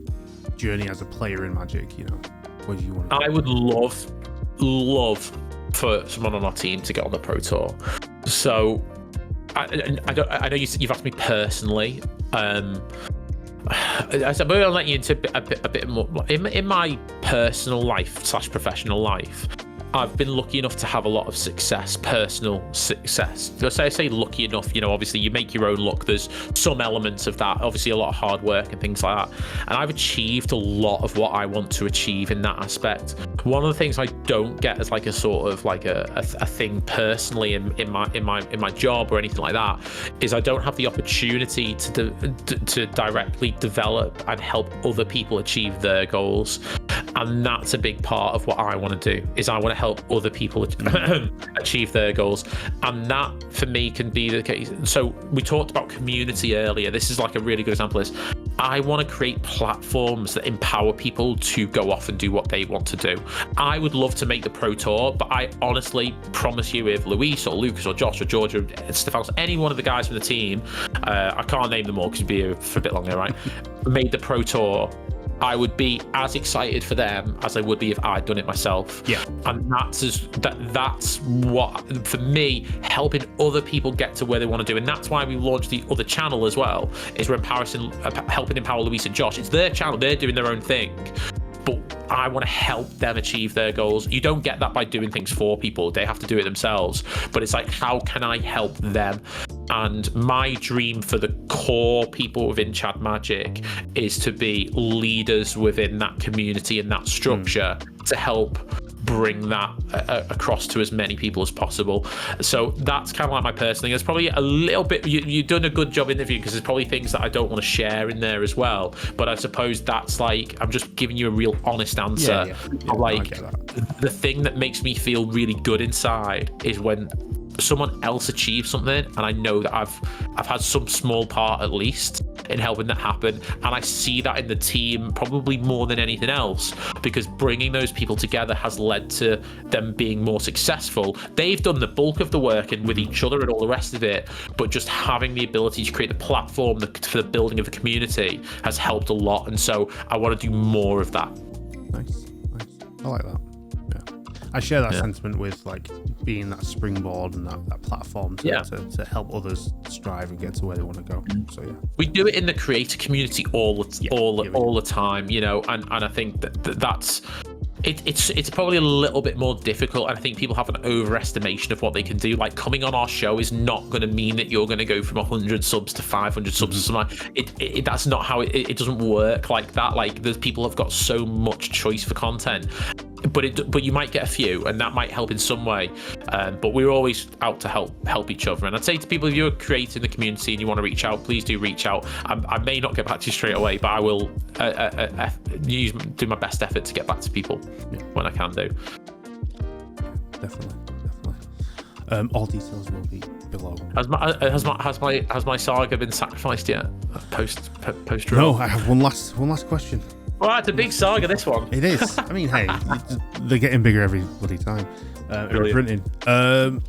journey as a player in Magic? Where do you want to go? I would love for someone on our team to get on the Pro Tour. So I know you've asked me personally. I suppose I'll let you into a bit more. In my personal life / professional life, I've been lucky enough to have a lot of success, personal success. So I say lucky enough, obviously you make your own luck. There's some elements of that, obviously a lot of hard work and things like that. And I've achieved a lot of what I want to achieve in that aspect. One of the things I don't get as like a sort of like a thing personally in my job or anything like that is I don't have the opportunity to directly develop and help other people achieve their goals. And that's a big part of what I want to do, is I want to help other people achieve their goals. And that for me can be the case. So we talked about community earlier. This is like a really good example of this. I want to create platforms that empower people to go off and do what they want to do. I would love to make the Pro Tour, but I honestly promise you, if Luis or Lucas or Josh or George or Stefanos, any one of the guys from the team, I can't name them all because it'd be here for a bit longer, right? Made the Pro Tour, I would be as excited for them as I would be if I'd done it myself. Yeah. And that's what, for me, helping other people get to where they want to do. And that's why we launched the other channel as well, is we're helping empower Luis and Josh. It's their channel, they're doing their own thing. But I want to help them achieve their goals. You don't get that by doing things for people. They have to do it themselves. But it's like, how can I help them? And my dream for the core people within ChadMagic is to be leaders within that community and that structure to help bring that across to as many people as possible. So that's kind of like my personal thing. There's probably a little bit, you've done a good job interviewing, because there's probably things that I don't want to share in there as well. But I suppose that's like, I'm just giving you a real honest answer. Yeah, like, the thing that makes me feel really good inside is when someone else achieves something, and I know that I've had some small part at least in helping that happen, and I see that in the team probably more than anything else, because bringing those people together has led to them being more successful. They've done the bulk of the work and with each other and all the rest of it, but just having the ability to create the platform for the building of the community has helped a lot, and so I want to do more of that. Nice. I like that. I share that sentiment with like being that springboard and that platform to help others strive and get to where they want to go. So we do it in the creator community all the time, and I think that's it's probably a little bit more difficult, and I think people have an overestimation of what they can do. Like, coming on our show is not going to mean that you're going to go from 100 subs to 500 subs or something. That's not how it doesn't work like that. Like, there's people have got so much choice for content, but you might get a few, and that might help in some way. But we're always out to help each other. And I'd say to people, if you're creating the community and you want to reach out, please do reach out. I may not get back to you straight away, but I will do my best effort to get back to people when I can do. Definitely. All details will be below. Has my saga been sacrificed yet? Post No, I have one last question. Well, it's a big saga, this one. It is. I mean, hey, they're getting bigger every bloody time. Every printing.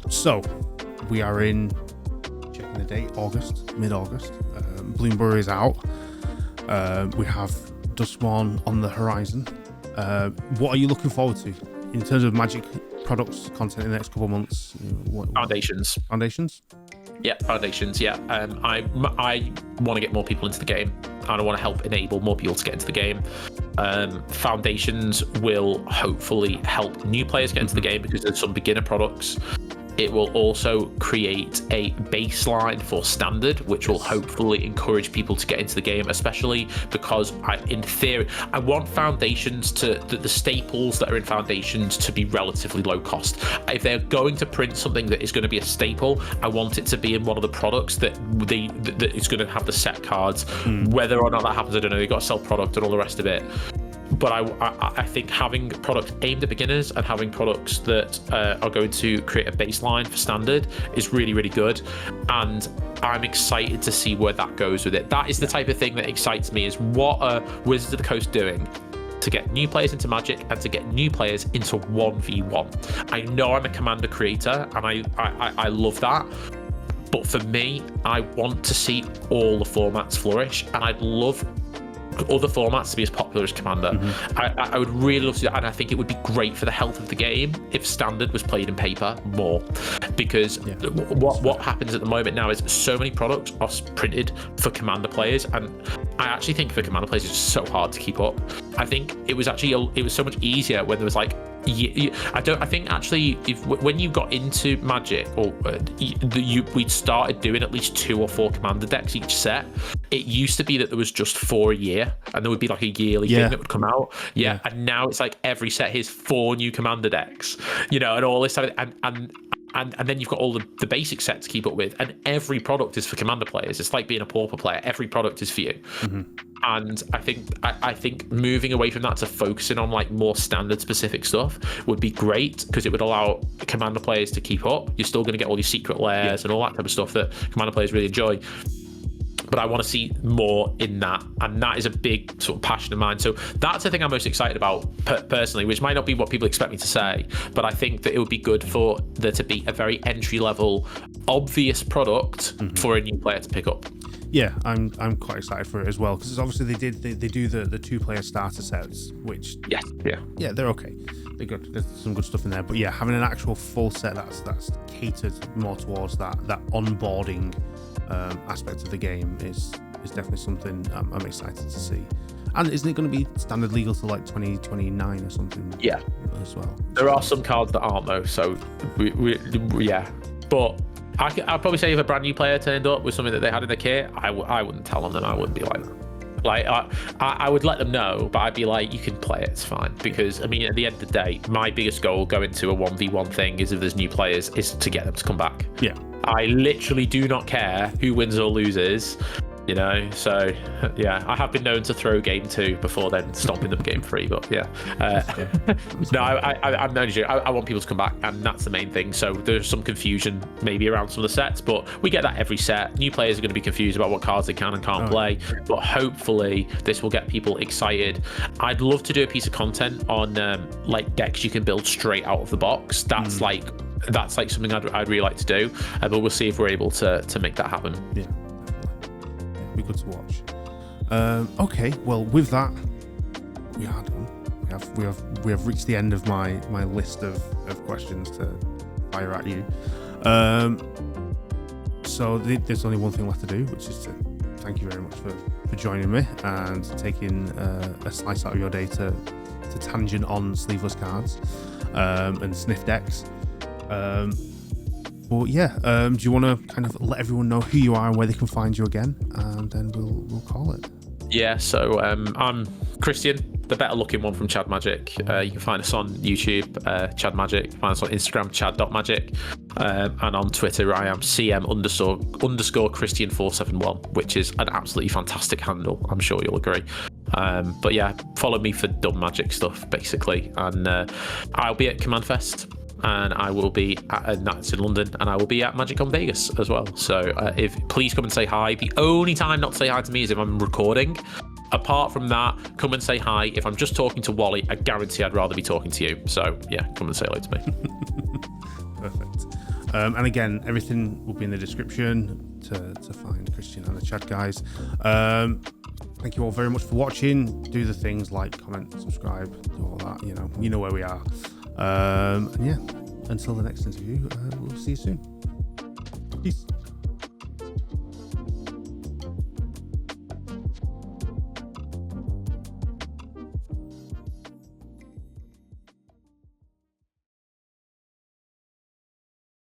So we are in, checking the date, mid-August. Bloomberry is out. We have Dustborn on the horizon. What are you looking forward to in terms of Magic products, content in the next couple of months? Foundations. Yeah, Foundations. Yeah, I want to get more people into the game, and I want to help enable more people to get into the game. Foundations will hopefully help new players get into the game, because there's some beginner products. It will also create a baseline for standard, which will hopefully encourage people to get into the game, especially because in theory, I want Foundations the staples that are in Foundations to be relatively low cost. If they're going to print something that is going to be a staple, I want it to be in one of the products that is going to have the set cards. Whether or not that happens, I don't know. They've got to sell product and all the rest of it. But I think having products aimed at beginners and having products that are going to create a baseline for standard is really, really good. And I'm excited to see where that goes with it. That is the type of thing that excites me, is what are Wizards of the Coast doing to get new players into Magic and to get new players into 1v1. I know I'm a Commander creator, and I love that. But for me, I want to see all the formats flourish, and I'd love other formats to be as popular as Commander. I would really love to do that, and I think it would be great for the health of the game if Standard was played in paper more, because what happens at the moment now is so many products are printed for Commander players, and I actually think for Commander players, it's just so hard to keep up. I think it was so much easier when there was like, I think actually when you got into Magic, or we'd started doing at least 2 or 4 Commander decks each set. It used to be that there was just 4 a year, and there would be like a yearly thing that would come out. Yeah, and now it's like every set here's 4 new Commander decks, and all this stuff, and then you've got all the basic sets to keep up with, and every product is for Commander players. It's like being a Pauper player. Every product is for you. Mm-hmm. And I think moving away from that to focusing on like more standard specific stuff would be great, because it would allow Commander players to keep up. You're still going to get all your secret layers and all that type of stuff that Commander players really enjoy. But I want to see more in that, and that is a big sort of passion of mine. So that's the thing I'm most excited about personally, which might not be what people expect me to say, but I think that it would be good for there to be a very entry-level, obvious product for a new player to pick up. Yeah, I'm quite excited for it as well, because obviously they do the 2-player starter sets, which yeah, they're okay. They're good. There's some good stuff in there, but yeah, having an actual full set that's catered more towards that onboarding aspect of the game is definitely something I'm excited to see. And isn't it going to be standard legal till like 2029 or something? Yeah, as well. There are some cards that aren't though, so yeah. But I'd probably say if a brand new player turned up with something that they had in the kit, I wouldn't tell them, and I wouldn't be like I would let them know, but I'd be like, you can play it, it's fine. Because I mean, at the end of the day, my biggest goal going to a 1v1 thing is, if there's new players, is to get them to come back. Yeah, I literally do not care who wins or loses, so yeah, I have been known to throw game 2 before then stomping them game 3, but yeah. No, I'm not joking. I want people to come back, and that's the main thing. So there's some confusion maybe around some of the sets, but we get that every set. New players are going to be confused about what cards they can and can't play, but hopefully this will get people excited. I'd love to do a piece of content on like decks you can build straight out of the box. That's like something I'd really like to do, but we'll see if we're able to make that happen. Yeah, be good to watch. Okay, well, with that, we are done. We have reached the end of my list of questions to fire at you. So there's only one thing left to do, which is to thank you very much for joining me and taking a slice out of your day to tangent on sleeveless cards and sniff decks. But yeah, do you want to kind of let everyone know who you are and where they can find you again, and then we'll call it? Yeah, so I'm Christian, the better looking one from ChadMagic. You can find us on YouTube, ChadMagic. Find us on Instagram, chad.magic, and on Twitter I am CM__ Christian 471, which is an absolutely fantastic handle. I'm sure you'll agree. But yeah, follow me for dumb magic stuff basically, and I'll be at Command Fest. And I will be that's in London, and I will be at MagicCon Vegas as well. So please come and say hi. The only time not to say hi to me is if I'm recording. Apart from that, come and say hi. If I'm just talking to Wally, I guarantee I'd rather be talking to you. So yeah, come and say hello to me. Perfect. And again, everything will be in the description to find Christian and the Chad guys. Thank you all very much for watching. Do the things like, comment, subscribe, do all that. You know where we are. And yeah, until the next interview, we'll see you soon. Peace.